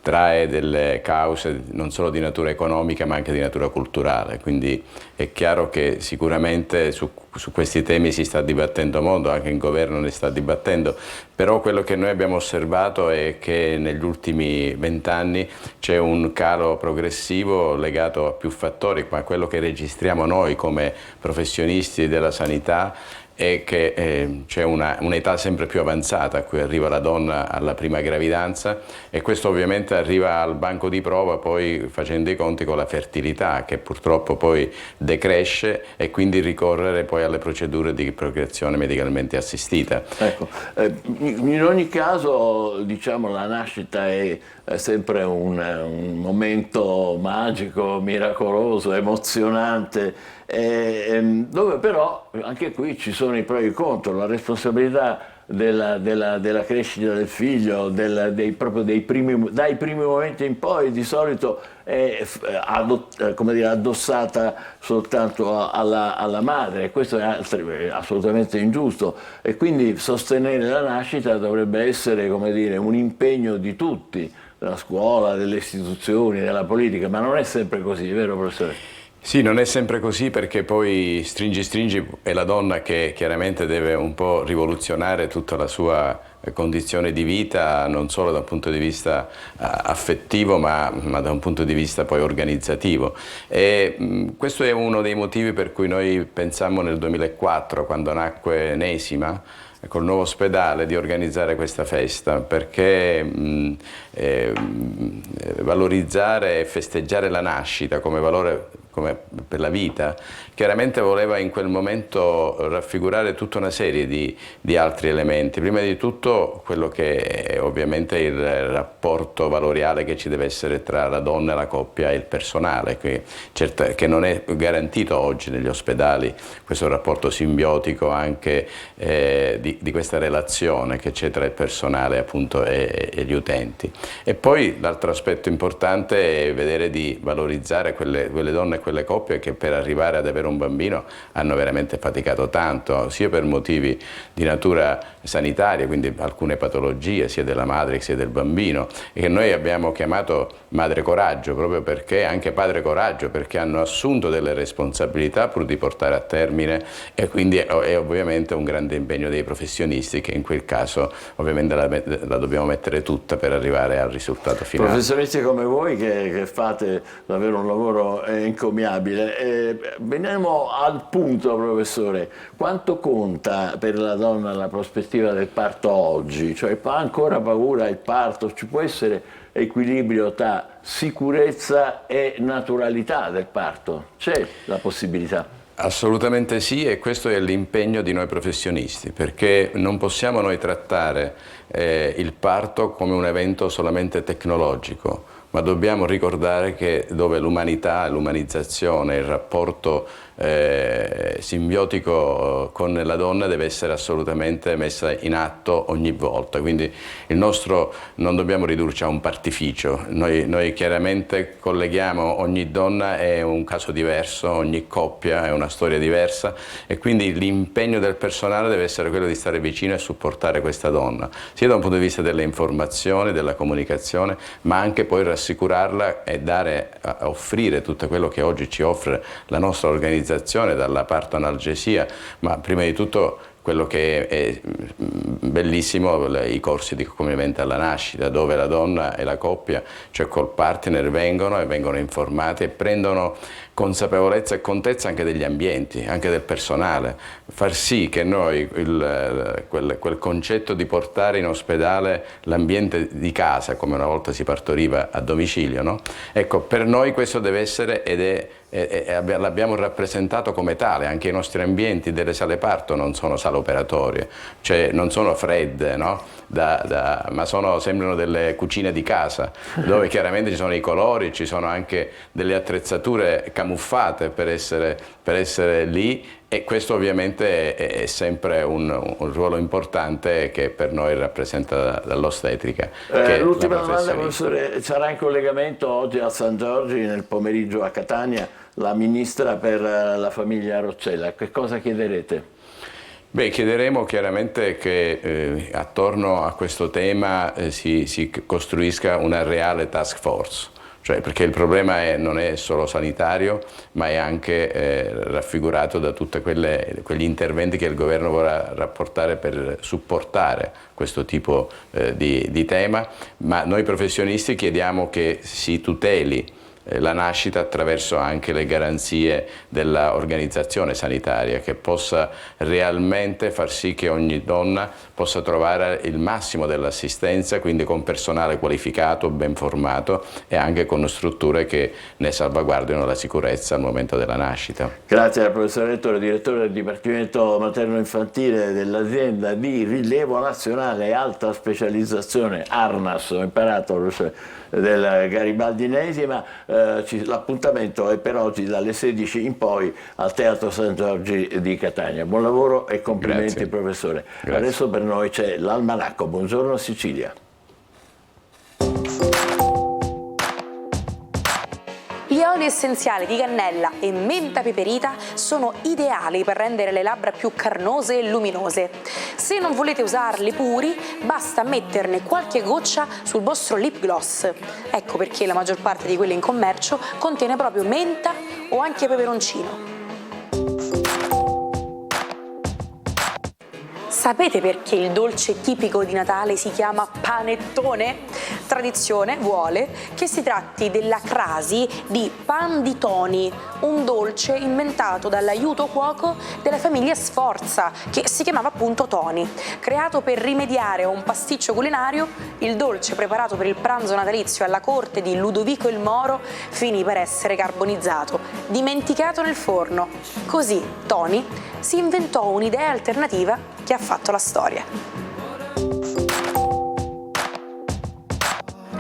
[SPEAKER 12] trae delle cause non solo di natura economica ma anche di natura culturale, quindi è chiaro che sicuramente su questi temi si sta dibattendo molto, anche il governo ne sta dibattendo, però quello che noi abbiamo osservato è che negli ultimi 20 anni c'è un calo progressivo legato a più fattori, ma quello che registriamo noi come professionisti della sanità è che c'è un'età sempre più avanzata a cui arriva la donna alla prima gravidanza, e questo ovviamente arriva al banco di prova poi facendo i conti con la fertilità, che purtroppo poi decresce, e quindi ricorrere poi alle procedure di procreazione medicalmente assistita.
[SPEAKER 1] Ecco, in ogni caso, diciamo, la nascita è sempre un momento magico, miracoloso, emozionante, dove però anche qui ci sono i pro e i contro. La responsabilità della crescita del figlio, proprio dai primi momenti in poi, di solito è addossata soltanto alla madre, e questo è assolutamente ingiusto, e quindi sostenere la nascita dovrebbe essere, come dire, un impegno di tutti, della scuola, delle istituzioni, della politica, ma non è sempre così, vero professore?
[SPEAKER 12] Sì, non è sempre così, perché poi stringi è la donna che chiaramente deve un po' rivoluzionare tutta la sua condizione di vita, non solo da un punto di vista affettivo, ma da un punto di vista poi organizzativo. E questo è uno dei motivi per cui noi pensammo nel 2004, quando nacque Nesima, col nuovo ospedale, di organizzare questa festa, perché valorizzare e festeggiare la nascita come valore per la vita, chiaramente voleva in quel momento raffigurare tutta una serie di altri elementi. Prima di tutto quello che è ovviamente il rapporto valoriale che ci deve essere tra la donna e la coppia e il personale, che non è garantito oggi negli ospedali, questo rapporto simbiotico anche di questa relazione che c'è tra il personale appunto e gli utenti. E poi l'altro aspetto importante è vedere di valorizzare quelle donne e quelle coppie che per arrivare ad avere un bambino hanno veramente faticato tanto, sia per motivi di natura sanitaria, quindi alcune patologie sia della madre sia del bambino, e che noi abbiamo chiamato madre coraggio, proprio perché, anche padre coraggio, perché hanno assunto delle responsabilità pur di portare a termine, e quindi è ovviamente un grande impegno dei professionisti, che in quel caso ovviamente la dobbiamo mettere tutta per arrivare al risultato finale.
[SPEAKER 1] Professionisti come voi che fate davvero un lavoro encomiabile. Veniamo al punto, professore. Quanto conta per la donna la prospettiva del parto oggi? Cioè, ha ancora paura il parto? Ci può essere equilibrio tra sicurezza e naturalità del parto? C'è la possibilità?
[SPEAKER 12] Assolutamente sì, e questo è l'impegno di noi professionisti, perché non possiamo noi trattare il parto come un evento solamente tecnologico, ma dobbiamo ricordare che dove l'umanità, l'umanizzazione, il rapporto simbiotico con la donna deve essere assolutamente messa in atto ogni volta. Quindi il nostro non dobbiamo ridurci a un partificio, noi chiaramente colleghiamo, ogni donna è un caso diverso, ogni coppia è una storia diversa, e quindi l'impegno del personale deve essere quello di stare vicino e supportare questa donna, sia da un punto di vista delle informazioni, della comunicazione, ma anche poi rassicurarla e offrire tutto quello che oggi ci offre la nostra organizzazione, dalla parto-analgesia, ma prima di tutto quello che è bellissimo, i corsi di accompagnamento alla nascita, dove la donna e la coppia, cioè col partner, vengono informati e prendono consapevolezza e contezza anche degli ambienti, anche del personale, far sì che noi quel concetto di portare in ospedale l'ambiente di casa, come una volta si partoriva a domicilio, no? Ecco, per noi questo deve essere, l'abbiamo rappresentato come tale. Anche i nostri ambienti delle sale parto non sono sale operatorie, cioè non sono fredde, no? Ma sembrano delle cucine di casa, dove chiaramente ci sono i colori, ci sono anche delle attrezzature camuffate per essere lì, e questo ovviamente è sempre un ruolo importante che per noi rappresenta dall'ostetrica.
[SPEAKER 1] L'ultima domanda, professore: sarà in collegamento oggi a San Giorgi, nel pomeriggio a Catania, la ministra per la famiglia Roccella. Che cosa chiederete?
[SPEAKER 12] Beh, chiederemo chiaramente che attorno a questo tema si costruisca una reale task force. Cioè, perché il problema non è solo sanitario, ma è anche raffigurato da tutti quegli interventi che il governo vorrà rapportare per supportare questo tipo di tema, ma noi professionisti chiediamo che si tuteli la nascita attraverso anche le garanzie dell'organizzazione sanitaria, che possa realmente far sì che ogni donna possa trovare il massimo dell'assistenza, quindi con personale qualificato, ben formato, e anche con strutture che ne salvaguardino la sicurezza al momento della nascita. Grazie
[SPEAKER 1] al professor Ettore, direttore del Dipartimento Materno-Infantile dell'azienda di rilievo nazionale e alta specializzazione ARNAS. Ho imparato, professore. del garibaldinesi, ma l'appuntamento è per oggi dalle 16 in poi al Teatro San Giorgi di Catania. Buon lavoro e complimenti. Grazie. Professore. Grazie. Adesso per noi c'è l'Almanacco. Buongiorno Sicilia.
[SPEAKER 13] Gli oli essenziali di cannella e menta peperita sono ideali per rendere le labbra più carnose e luminose. Se non volete usarli puri, basta metterne qualche goccia sul vostro lip gloss. Ecco perché la maggior parte di quelli in commercio contiene proprio menta o anche peperoncino. Sapete perché il dolce tipico di Natale si chiama panettone? Tradizione vuole che si tratti della crasi di pan di Toni, un dolce inventato dall'aiuto cuoco della famiglia Sforza, che si chiamava appunto Toni. Creato per rimediare a un pasticcio culinario, il dolce preparato per il pranzo natalizio alla corte di Ludovico il Moro finì per essere carbonizzato, dimenticato nel forno. Così Toni si inventò un'idea alternativa che ha fatto la storia.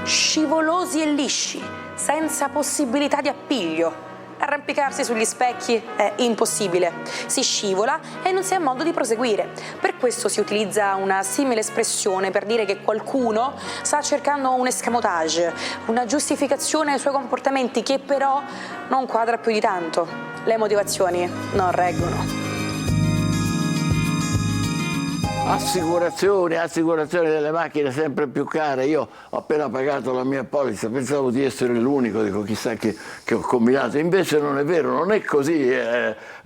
[SPEAKER 13] Scivolosi e lisci, senza possibilità di appiglio. Arrampicarsi sugli specchi è impossibile, si scivola e non si ha modo di proseguire. Per questo si utilizza una simile espressione per dire che qualcuno sta cercando un escamotage, una giustificazione ai suoi comportamenti che però non quadra più di tanto. Le motivazioni non reggono.
[SPEAKER 1] Assicurazioni delle macchine sempre più care. Io ho appena pagato la mia polizza, pensavo di essere l'unico, dico chissà che ho combinato, invece non è vero, non è così.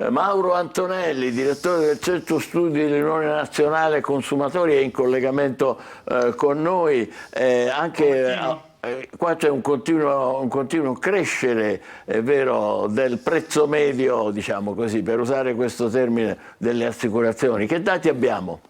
[SPEAKER 1] Mauro Antonelli, direttore del Centro Studi dell'Unione Nazionale Consumatori, è in collegamento con noi. Qua c'è un continuo crescere, è vero, del prezzo medio, diciamo così, per usare questo termine, delle assicurazioni. Che dati abbiamo?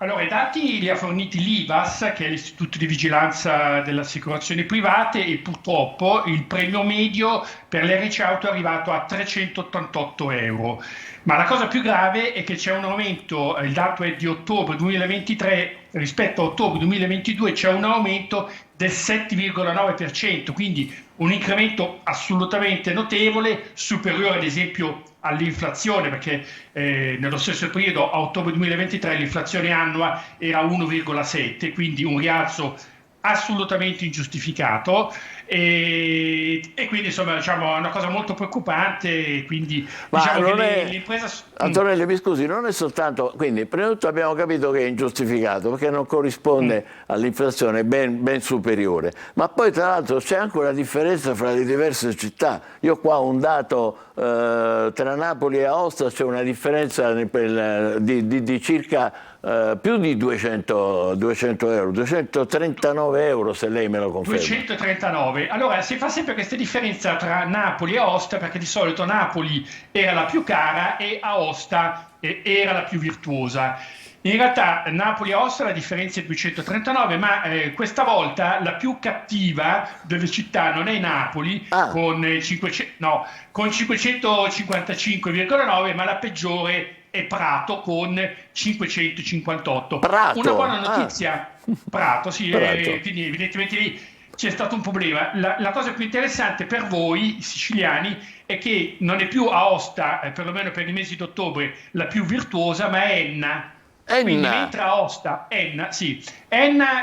[SPEAKER 14] Allora, i dati li ha forniti l'IVAS, che è l'Istituto di Vigilanza delle Assicurazioni Private, e purtroppo il premio medio per l'RC Auto è arrivato a 388 euro. Ma la cosa più grave è che c'è un aumento, il dato è di ottobre 2023, rispetto a ottobre 2022 c'è un aumento del 7,9%, quindi un incremento assolutamente notevole, superiore ad esempio all'inflazione, perché nello stesso periodo, a ottobre 2023, l'inflazione annua era 1,7, quindi un rialzo assolutamente ingiustificato, e quindi insomma, diciamo, è una cosa molto preoccupante. Quindi diciamo che l'impresa...
[SPEAKER 1] Antonelli, mi scusi, non è soltanto, quindi prima di tutto abbiamo capito che è ingiustificato perché non corrisponde all'inflazione, ben superiore, ma poi tra l'altro c'è anche una differenza fra le diverse città. Io qua ho un dato tra Napoli e Aosta, c'è una differenza di circa più di 200 euro, 239 euro, se lei me lo conferma.
[SPEAKER 14] 239. Allora, si fa sempre questa differenza tra Napoli e Aosta, perché di solito Napoli era la più cara e Aosta era la più virtuosa. In realtà Napoli e Aosta la differenza è 239, ma questa volta la più cattiva delle città non è Napoli, con 555,9, ma la peggiore è Prato con 558.
[SPEAKER 1] Prato.
[SPEAKER 14] Una buona notizia, Prato, sì, quindi evidentemente lì c'è stato un problema. La cosa più interessante per voi siciliani è che non è più Aosta, perlomeno per i mesi d'ottobre, la più virtuosa, ma è Enna. Quindi mentre Aosta, Enna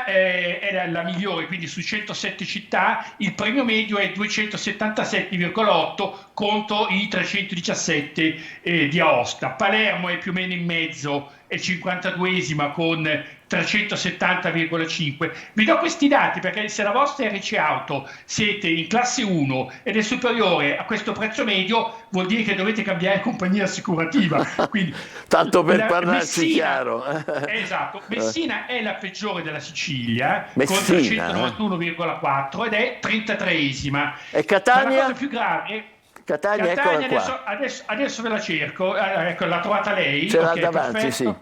[SPEAKER 14] è la migliore, quindi su 107 città il premio medio è 277,8 contro i 317 di Aosta. Palermo è più o meno in mezzo, è 52esima con 370,5. Vi do questi dati perché se la vostra RC Auto siete in classe 1 ed è superiore a questo prezzo medio, vuol dire che dovete cambiare compagnia assicurativa. Quindi,
[SPEAKER 1] tanto per parlarci chiaro.
[SPEAKER 14] Esatto, Messina è la peggiore della Sicilia,
[SPEAKER 1] Messina,
[SPEAKER 14] con 391,4 ed è 33esima.
[SPEAKER 1] E Catania?
[SPEAKER 14] Ma la cosa più grave...
[SPEAKER 1] Catania, eccola qua.
[SPEAKER 14] Adesso ve la cerco, ecco, l'ha trovata lei?
[SPEAKER 1] Ce l'ha davanti, sì.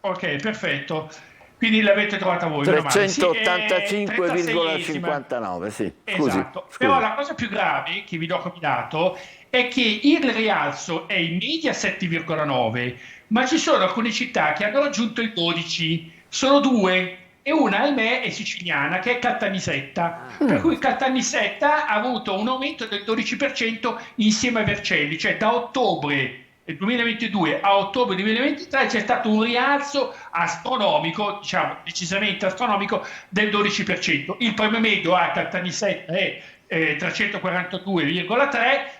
[SPEAKER 14] Ok, perfetto. Quindi l'avete trovata voi.
[SPEAKER 1] 385,59, sì. Scusi.
[SPEAKER 14] Però la cosa più grave che vi do come dato è che il rialzo è in media 7,9, ma ci sono alcune città che hanno raggiunto il 12, sono due, e una, ahimè, è siciliana, che è Caltanissetta. Per cui Caltanissetta ha avuto un aumento del 12% insieme a Vercelli, cioè da ottobre 2022 a ottobre 2023 c'è stato un rialzo astronomico, diciamo decisamente astronomico, del 12%. Il premio medio a Caltanissetta è 342,3,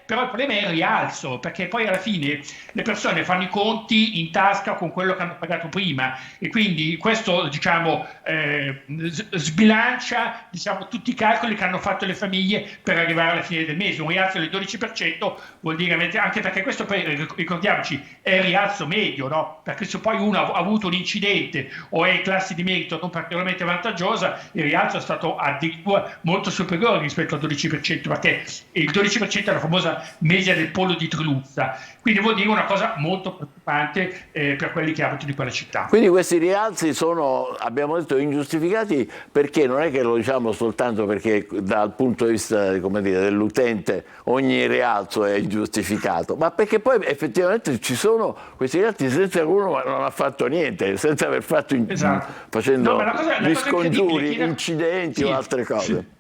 [SPEAKER 14] però il problema è il rialzo, perché poi alla fine le persone fanno i conti in tasca con quello che hanno pagato prima e quindi questo, diciamo, sbilancia, diciamo, tutti i calcoli che hanno fatto le famiglie per arrivare alla fine del mese. Un rialzo del 12% vuol dire, anche perché questo poi, ricordiamoci, è il rialzo medio, no? Perché se poi uno ha avuto un incidente o è in classe di merito non particolarmente vantaggiosa, il rialzo è stato addirittura molto superiore rispetto al 12%, perché il 12% è la famosa media del polo di Triluzza, quindi vuol dire una cosa molto preoccupante per quelli che abitano in quella città.
[SPEAKER 1] Quindi questi rialzi sono, abbiamo detto, ingiustificati, perché non è che lo diciamo soltanto perché dal punto di vista, come dire, dell'utente ogni rialzo è ingiustificato, ma perché poi effettivamente ci sono questi rialzi senza che uno non ha fatto niente, senza aver fatto facendo gli scongiuri, incidenti o altre cose.
[SPEAKER 14] Sì.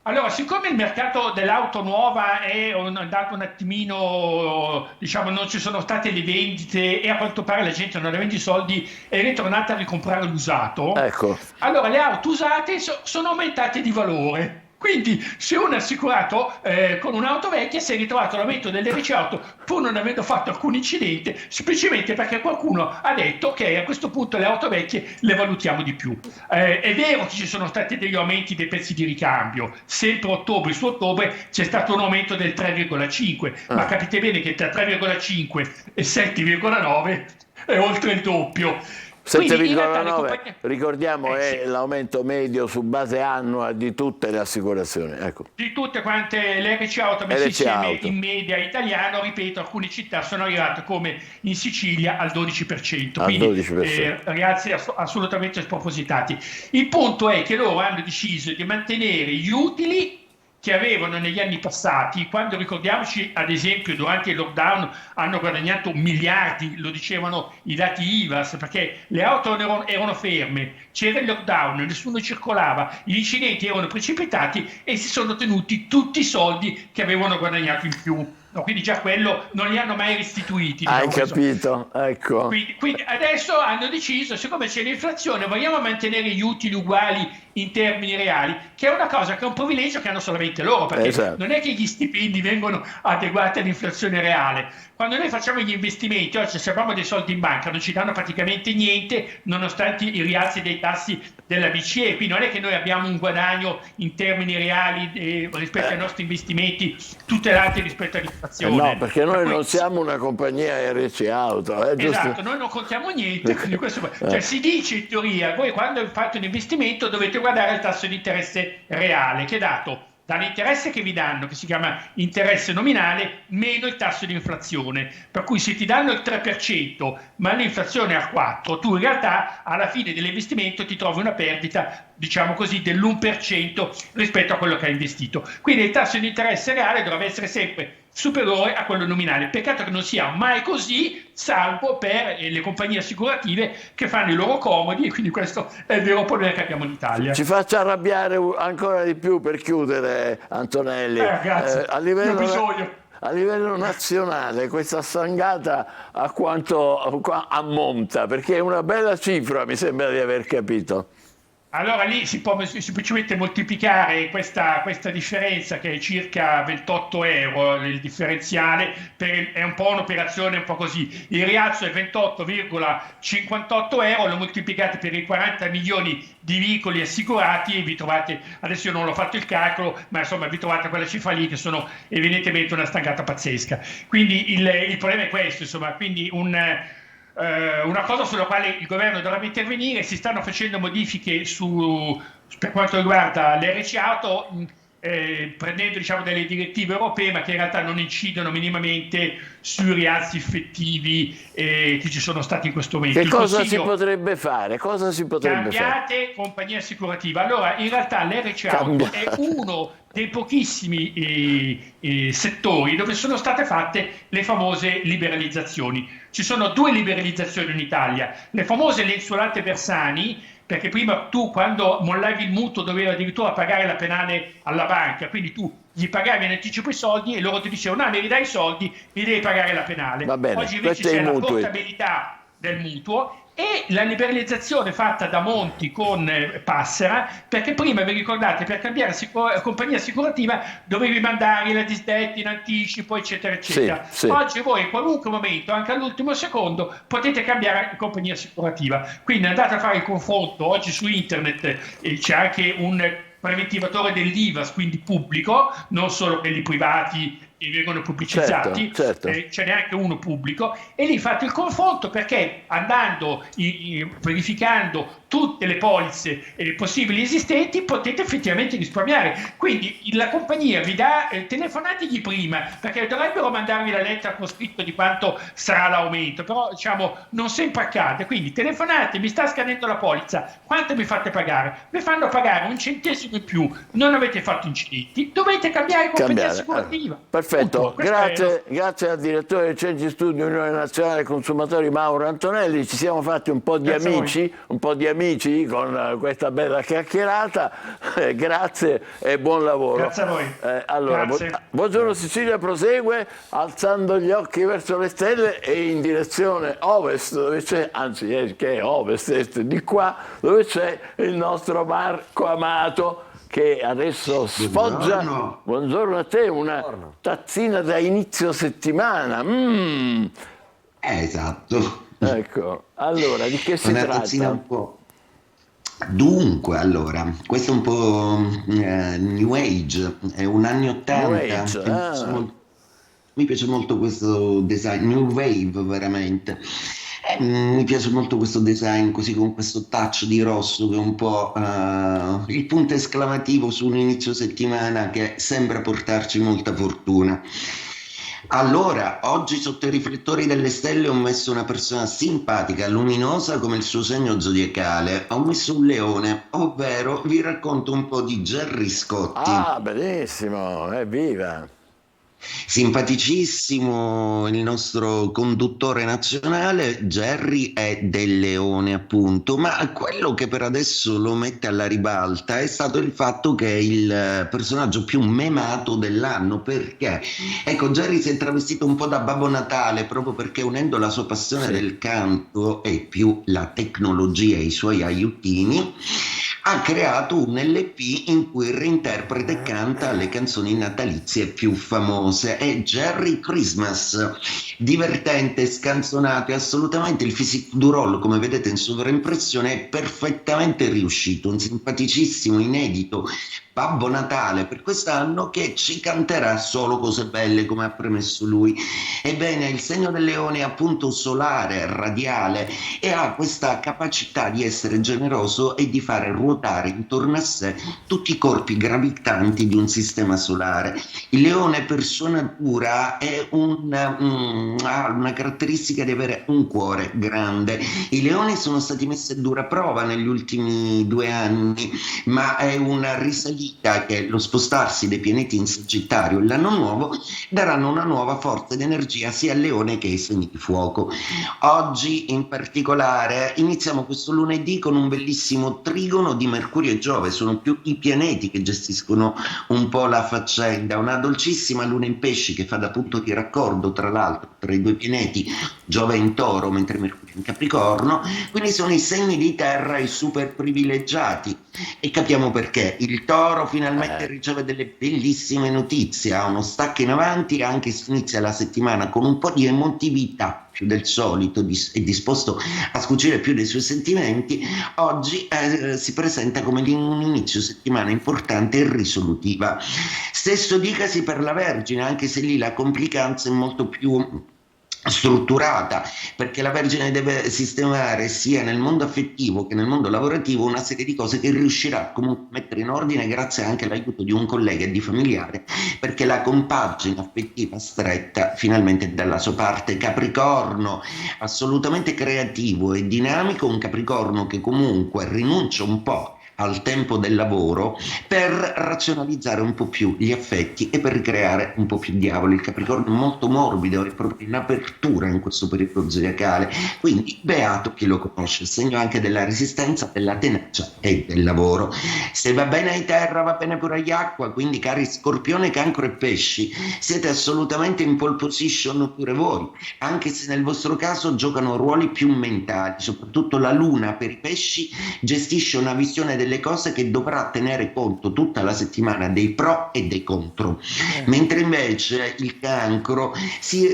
[SPEAKER 14] Allora, siccome il mercato dell'auto nuova è andato un attimino, diciamo, non ci sono state le vendite e a quanto pare la gente non avendo i soldi è ritornata a ricomprare l'usato,
[SPEAKER 1] ecco.
[SPEAKER 14] Allora le auto usate sono aumentate di valore. Quindi se uno è assicurato con un'auto vecchia si è ritrovato l'aumento dell'RC auto pur non avendo fatto alcun incidente, semplicemente perché qualcuno ha detto che a questo punto le auto vecchie le valutiamo di più. È vero che ci sono stati degli aumenti dei prezzi di ricambio, sempre su ottobre c'è stato un aumento del 3,5, ma capite bene che tra 3,5 e 7,9 è oltre il doppio.
[SPEAKER 1] 7,9, ricordiamo, è l'aumento medio su base annua di tutte le assicurazioni. Ecco.
[SPEAKER 14] Di tutte quante le RC auto messe insieme in media italiano, ripeto, alcune città sono arrivate come in Sicilia al 12%, quindi rialzi assolutamente spropositati. Il punto è che loro hanno deciso di mantenere gli utili che avevano negli anni passati, quando, ricordiamoci, ad esempio durante il lockdown hanno guadagnato miliardi, lo dicevano i dati IVAS, perché le auto erano ferme, c'era il lockdown, nessuno circolava, gli incidenti erano precipitati e si sono tenuti tutti i soldi che avevano guadagnato in più. No, quindi già quello non li hanno mai restituiti.
[SPEAKER 1] Hai capito, ecco.
[SPEAKER 14] Quindi adesso hanno deciso, siccome c'è l'inflazione, vogliamo mantenere gli utili uguali in termini reali, che è una cosa che è un privilegio che hanno solamente loro, perché non è che gli stipendi vengono adeguati all'inflazione reale. Quando noi facciamo gli investimenti, oggi se abbiamo dei soldi in banca non ci danno praticamente niente, nonostante i rialzi dei tassi della BCE, quindi non è che noi abbiamo un guadagno in termini reali rispetto ai nostri investimenti tutelati rispetto all'inflazione.
[SPEAKER 1] No, perché noi non siamo una compagnia RC auto.
[SPEAKER 14] Esatto, noi non contiamo niente, quindi questo, cioè, si dice in teoria, voi quando fate un investimento dovete guardare il tasso di interesse reale, che è dato dall'interesse che vi danno, che si chiama interesse nominale, meno il tasso di inflazione. Per cui se ti danno il 3%, ma l'inflazione è al 4%, tu in realtà alla fine dell'investimento ti trovi una perdita, diciamo così, dell'1% rispetto a quello che hai investito. Quindi il tasso di interesse reale dovrebbe essere sempre superiore a quello nominale. Peccato che non sia mai così, salvo per le compagnie assicurative che fanno i loro comodi, e quindi questo è il vero problema che abbiamo in Italia.
[SPEAKER 1] Ci faccia arrabbiare ancora di più per chiudere, Antonelli.
[SPEAKER 14] Grazie,
[SPEAKER 1] a livello nazionale questa stangata a quanto ammonta? Perché è una bella cifra, mi sembra di aver capito.
[SPEAKER 14] Allora lì si può semplicemente moltiplicare questa differenza, che è circa 28 euro il differenziale, è un po' un'operazione un po' così. Il rialzo è 28,58 euro, lo moltiplicate per i 40 milioni di veicoli assicurati e vi trovate, adesso io non l'ho fatto il calcolo, ma insomma vi trovate quella cifra lì, che sono evidentemente una stangata pazzesca. Quindi il problema è questo, insomma, quindi una cosa sulla quale il governo dovrebbe intervenire. Si stanno facendo modifiche per quanto riguarda le RC auto, prendendo, diciamo, delle direttive europee, ma che in realtà non incidono minimamente sui rialzi effettivi che ci sono stati in questo momento.
[SPEAKER 1] Che cosa si potrebbe fare?
[SPEAKER 14] Cambiate compagnia assicurativa. Allora, in realtà l'RC auto è uno dei pochissimi settori dove sono state fatte le famose liberalizzazioni. Ci sono due liberalizzazioni in Italia: le famose lenzuolate Bersani, perché prima tu quando mollavi il mutuo dovevi addirittura pagare la penale alla banca, quindi tu gli pagavi in anticipo i soldi e loro ti dicevano no, mi ridai i soldi, mi devi pagare la penale.
[SPEAKER 1] Va bene,
[SPEAKER 14] oggi invece c'è la portabilità del mutuo e la liberalizzazione fatta da Monti con Passera, perché prima, vi ricordate, per cambiare compagnia assicurativa dovevi mandare la disdetta in anticipo, eccetera, eccetera.
[SPEAKER 1] Sì.
[SPEAKER 14] Oggi voi in qualunque momento, anche all'ultimo secondo, potete cambiare compagnia assicurativa. Quindi andate a fare il confronto, oggi su internet c'è anche un preventivatore dell'IVAS, quindi pubblico, non solo quelli privati che vengono pubblicizzati,
[SPEAKER 1] certo.
[SPEAKER 14] ce n'è anche uno pubblico, e lì fate il confronto, perché andando verificando tutte le polizze possibili esistenti potete effettivamente risparmiare. Quindi la compagnia vi dà, telefonategli prima, perché dovrebbero mandarvi la lettera con scritto di quanto sarà l'aumento, però diciamo non sempre accade. Quindi telefonate, mi sta scadendo la polizza, quanto mi fate pagare? Vi fanno pagare un centesimo in più, non avete fatto incidenti, dovete cambiare compagnia assicurativa.
[SPEAKER 1] Perfetto, grazie al direttore del Centri Studi Unione Nazionale Consumatori Mauro Antonelli. Ci siamo fatti un po' di amici con questa bella chiacchierata. Grazie e buon lavoro.
[SPEAKER 14] Grazie a voi.
[SPEAKER 1] Allora, Buongiorno Sicilia prosegue alzando gli occhi verso le stelle e in direzione ovest, dove c'è, anzi che è ovest, est, di qua, dove c'è il nostro Marco Amato, che adesso sfoggia, buongiorno a te, una tazzina da inizio settimana.
[SPEAKER 15] Esatto.
[SPEAKER 1] Ecco, allora di che si tratta?
[SPEAKER 15] Tazzina un po'. Dunque, allora, questo è un po' New Age, è un anni 80, mi piace molto questo design, New Wave veramente. Mi piace molto questo design così, con questo touch di rosso che è un po' il punto esclamativo su un inizio settimana che sembra portarci molta fortuna. Allora, oggi sotto i riflettori delle stelle ho messo una persona simpatica, luminosa come il suo segno zodiacale. Ho messo un leone, ovvero vi racconto un po' di Gerry Scotti.
[SPEAKER 1] Ah, benissimo, evviva!
[SPEAKER 15] Simpaticissimo il nostro conduttore nazionale. Gerry è del Leone, appunto, ma quello che per adesso lo mette alla ribalta è stato il fatto che è il personaggio più memato dell'anno. Perché? Ecco, Gerry si è travestito un po' da Babbo Natale, proprio perché unendo la sua passione del canto e più la tecnologia e i suoi aiutini ha creato un LP in cui reinterpreta e canta le canzoni natalizie più famose. È Gerry Christmas, divertente, scanzonato, e assolutamente il physique du rôle, come vedete in sovraimpressione, è perfettamente riuscito. Un simpaticissimo, inedito Babbo Natale per quest'anno che ci canterà solo cose belle, come ha premesso lui. Ebbene, il segno del Leone è appunto solare, radiale, e ha questa capacità di essere generoso e di fare ruotare intorno a sé tutti i corpi gravitanti di un sistema solare. Il Leone per sua natura è ha una caratteristica di avere un cuore grande. I leoni sono stati messi a dura prova negli ultimi 2 anni, ma è una risalita che lo spostarsi dei pianeti in Sagittario l'anno nuovo daranno una nuova forza ed energia sia al Leone che ai segni di fuoco. Oggi in particolare iniziamo questo lunedì con un bellissimo trigono di Mercurio e Giove. Sono più i pianeti che gestiscono un po' la faccenda. Una dolcissima luna in Pesci che fa da punto di raccordo tra l'altro tra i 2 pianeti, Giove in Toro mentre Mercurio in Capricorno. Quindi sono i segni di terra i super privilegiati, e capiamo perché. Il Toro finalmente riceve delle bellissime notizie, ha uno stacco in avanti, anche se inizia la settimana con un po' di emotività più del solito, è disposto a scucire più dei suoi sentimenti. Oggi si presenta come un inizio settimana importante e risolutiva. Stesso dicasi per la Vergine, anche se lì la complicanza è molto più strutturata, perché la Vergine deve sistemare sia nel mondo affettivo che nel mondo lavorativo una serie di cose che riuscirà comunque a mettere in ordine grazie anche all'aiuto di un collega e di familiare, perché la compagine affettiva stretta finalmente è dalla sua parte. Capricorno, assolutamente creativo e dinamico, un Capricorno che comunque rinuncia un po' al tempo del lavoro per razionalizzare un po' più gli affetti e per ricreare un po' più diavolo. Il Capricorno è molto morbido, è proprio in apertura in questo periodo zodiacale, quindi beato chi lo conosce, segno anche della resistenza, della tenacia e del lavoro. Se va bene ai terra va bene pure agli acqua, quindi cari Scorpione, Cancro e Pesci, siete assolutamente in pole position pure voi, anche se nel vostro caso giocano ruoli più mentali. Soprattutto la Luna per i Pesci gestisce una visione delle cose che dovrà tenere conto tutta la settimana dei pro e dei contro, mentre invece il Cancro si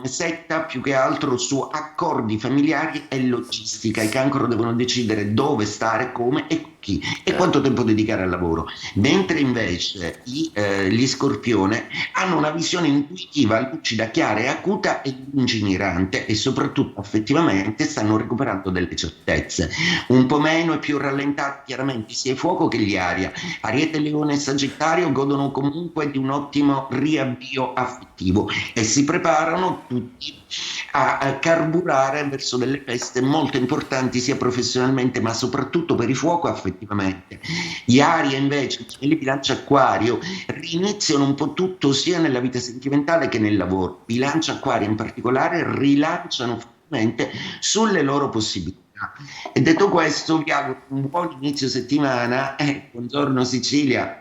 [SPEAKER 15] setta più che altro su accordi familiari e logistica. I Cancro devono decidere dove stare, come e chi e quanto tempo dedicare al lavoro, mentre invece gli Scorpione hanno una visione intuitiva, lucida, chiara e acuta e lungimirante, e soprattutto affettivamente stanno recuperando delle certezze, un po' meno e più rallentati chiaramente sia il fuoco che gli aria. Ariete, Leone e Sagittario godono comunque di un ottimo riavvio affettivo e si preparano tutti a carburare verso delle feste molto importanti sia professionalmente ma soprattutto per il fuoco affettivamente. Gli Aria invece, il Bilancia Acquario, riniziano un po' tutto sia nella vita sentimentale che nel lavoro. Bilancia Acquario in particolare rilanciano fortemente sulle loro possibilità. E detto questo vi auguro un buon inizio settimana e buongiorno Sicilia.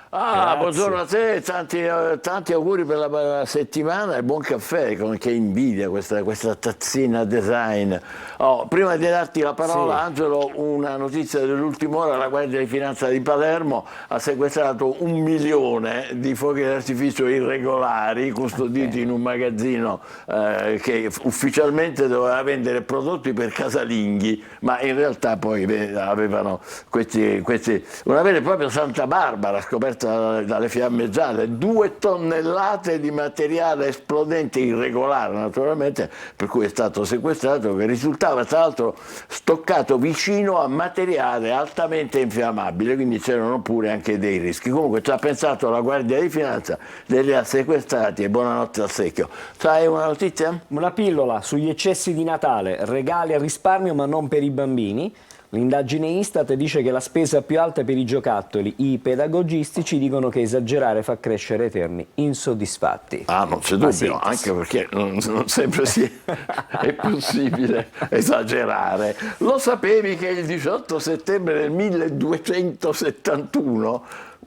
[SPEAKER 1] Grazie. Buongiorno a te, tanti auguri per la settimana e buon caffè, che invidia questa tazzina design. Prima di darti la parola, sì. Angelo, una notizia dell'ultima ora: la Guardia di Finanza di Palermo ha sequestrato 1 milione di fuochi d'artificio irregolari custoditi in un magazzino che ufficialmente doveva vendere prodotti per casalinghi, ma in realtà poi avevano una vera e propria Santa Barbara scoperta dalle fiamme gialle, 2 tonnellate di materiale esplodente irregolare naturalmente, per cui è stato sequestrato, che risultava tra l'altro stoccato vicino a materiale altamente infiammabile, quindi c'erano pure anche dei rischi. Comunque ci ha pensato la Guardia di Finanza, li ha sequestrati e buonanotte al secchio. C'hai una notizia?
[SPEAKER 2] Una pillola sugli eccessi di Natale, regali a risparmio ma non per i bambini. L'indagine Istat dice che la spesa più alta è per i giocattoli. I pedagogistici dicono che esagerare fa crescere eterni insoddisfatti.
[SPEAKER 1] Non c'è dubbio, anche perché non sempre è possibile esagerare. Lo sapevi che il 18 settembre del 1271,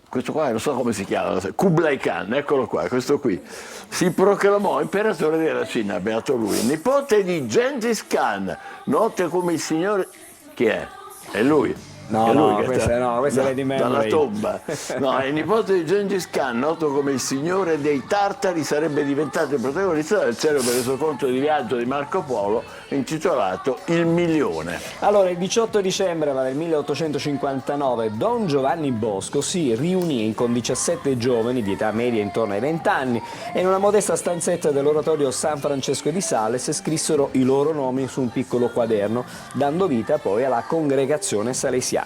[SPEAKER 1] questo qua non so come si chiama, Kublai Khan, eccolo qua, questo qui, si proclamò imperatore della Cina, beato lui, nipote di Gengis Khan, noto come il signore... Chi è? È lui.
[SPEAKER 2] Questa è di
[SPEAKER 1] dalla tomba. No, il nipote di Gengis Khan, noto come il signore dei Tartari, sarebbe diventato il protagonista del celebre resoconto di viaggio di Marco Polo intitolato Il Milione.
[SPEAKER 2] Allora, il 18 dicembre del 1859 Don Giovanni Bosco si riunì con 17 giovani di età media intorno ai 20 anni e in una modesta stanzetta dell'oratorio San Francesco di Sales scrissero i loro nomi su un piccolo quaderno, dando vita poi alla congregazione salesiana.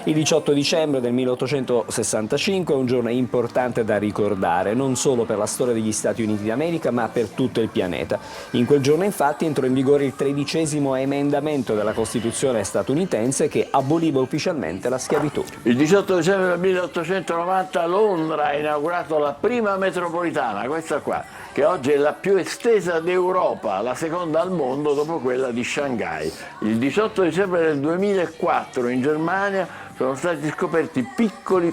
[SPEAKER 2] Il 18 dicembre del 1865 è un giorno importante da ricordare, non solo per la storia degli Stati Uniti d'America, ma per tutto il pianeta. In quel giorno, infatti, entrò in vigore il 13° emendamento della Costituzione statunitense che aboliva ufficialmente la schiavitù.
[SPEAKER 1] Il 18 dicembre del 1890 Londra ha inaugurato la prima metropolitana, questa qua, che oggi è la più estesa d'Europa, la seconda al mondo dopo quella di Shanghai. Il 18 dicembre del 2004 in Germania sono stati scoperti piccoli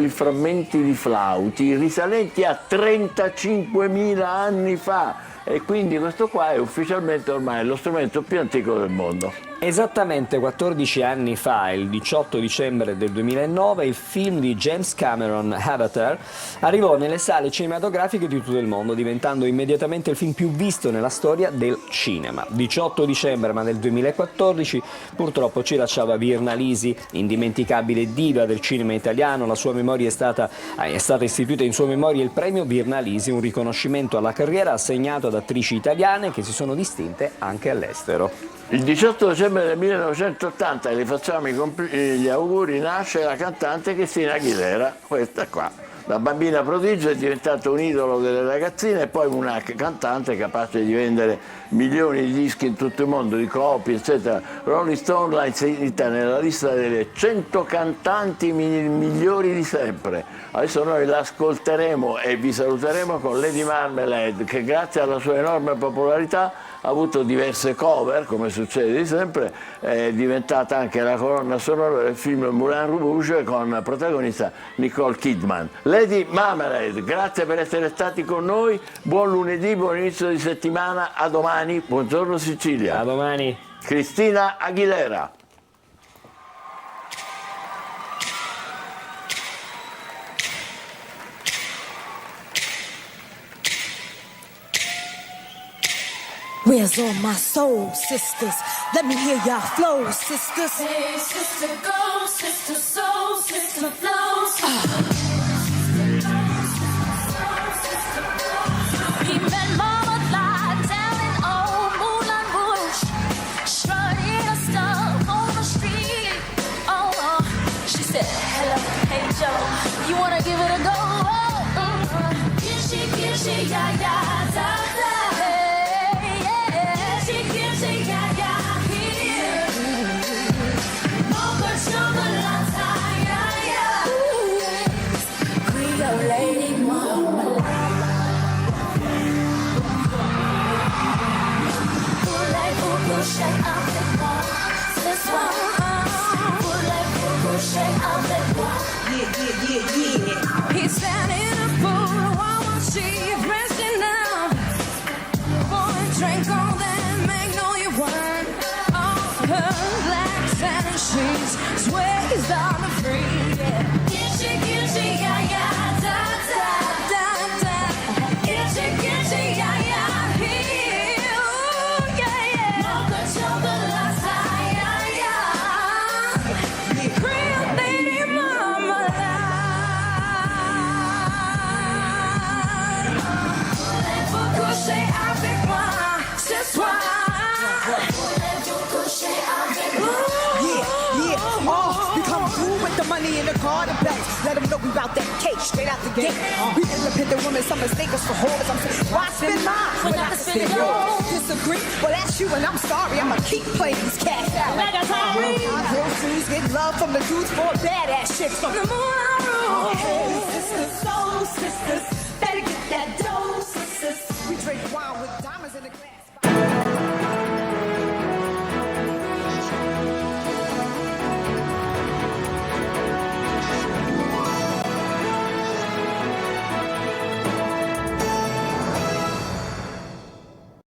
[SPEAKER 1] frammenti di flauti risalenti a 35.000 anni fa, e quindi questo qua è ufficialmente ormai lo strumento più antico del mondo.
[SPEAKER 2] Esattamente 14 anni fa, il 18 dicembre del 2009, il film di James Cameron, Avatar, arrivò nelle sale cinematografiche di tutto il mondo, diventando immediatamente il film più visto nella storia del cinema. 18 dicembre ma del 2014 purtroppo ci lasciava Virna Lisi, indimenticabile diva del cinema italiano. La sua memoria è stata istituita in sua memoria il premio Virna Lisi, un riconoscimento alla carriera assegnato ad attrici italiane che si sono distinte anche all'estero.
[SPEAKER 1] Il 18 dicembre del 1980, e le facciamo gli auguri, nasce la cantante Christina Aguilera, questa qua. Da bambina prodigio è diventata un idolo delle ragazzine e poi una cantante capace di vendere milioni di dischi in tutto il mondo, di copie, eccetera. Rolling Stone l'ha inserita nella lista delle 100 cantanti migliori di sempre. Adesso noi l'ascolteremo e vi saluteremo con Lady Marmalade, che grazie alla sua enorme popolarità ha avuto diverse cover, come succede di sempre, è diventata anche la colonna sonora del film Moulin Rouge con protagonista Nicole Kidman. Lady Marmalade, grazie per essere stati con noi, buon lunedì, buon inizio di settimana, a domani, buongiorno Sicilia.
[SPEAKER 2] A domani.
[SPEAKER 1] Cristina Aguilera.
[SPEAKER 16] Where's all my soul sisters? Let me hear y'all flow, sisters.
[SPEAKER 8] Hey, sister, go, sister, soul, sister, flow, sister. He met Mama Live down in old Moulin Rouge, strutting her stuff on the street. Oh, she said, hello, hey Joe, you wanna give it a go? Gitchy, yeah, yeah, da, da. He's standing in a pool while she resting now. Boy, drink all that magnolia wine. All her black satin sheets sways on the free. Gitchy, yeah, yeah, da, da, da, da. Gitchy, yeah, yeah, here, ooh, yeah, yeah. Mocha chocolate, yeah, yeah. Cream lady mama. Avec moi ce soir.
[SPEAKER 16] Yeah, we come through with the money in the garden belt. Let them know we bout that cake straight out the gate. We independent women, some mistake us for whores. I'm saying, why spend mine when I can spend yours? Disagree? Well, that's you, and I'm sorry. I'ma keep playing these cash out.
[SPEAKER 8] Like a sorry.
[SPEAKER 16] Real shoes get love from the dudes for badass chicks from the Moulin Rouge.
[SPEAKER 8] Hey, sisters, soul sisters, better get that dough, sisters.
[SPEAKER 16] We drink wine with diamonds in the glass.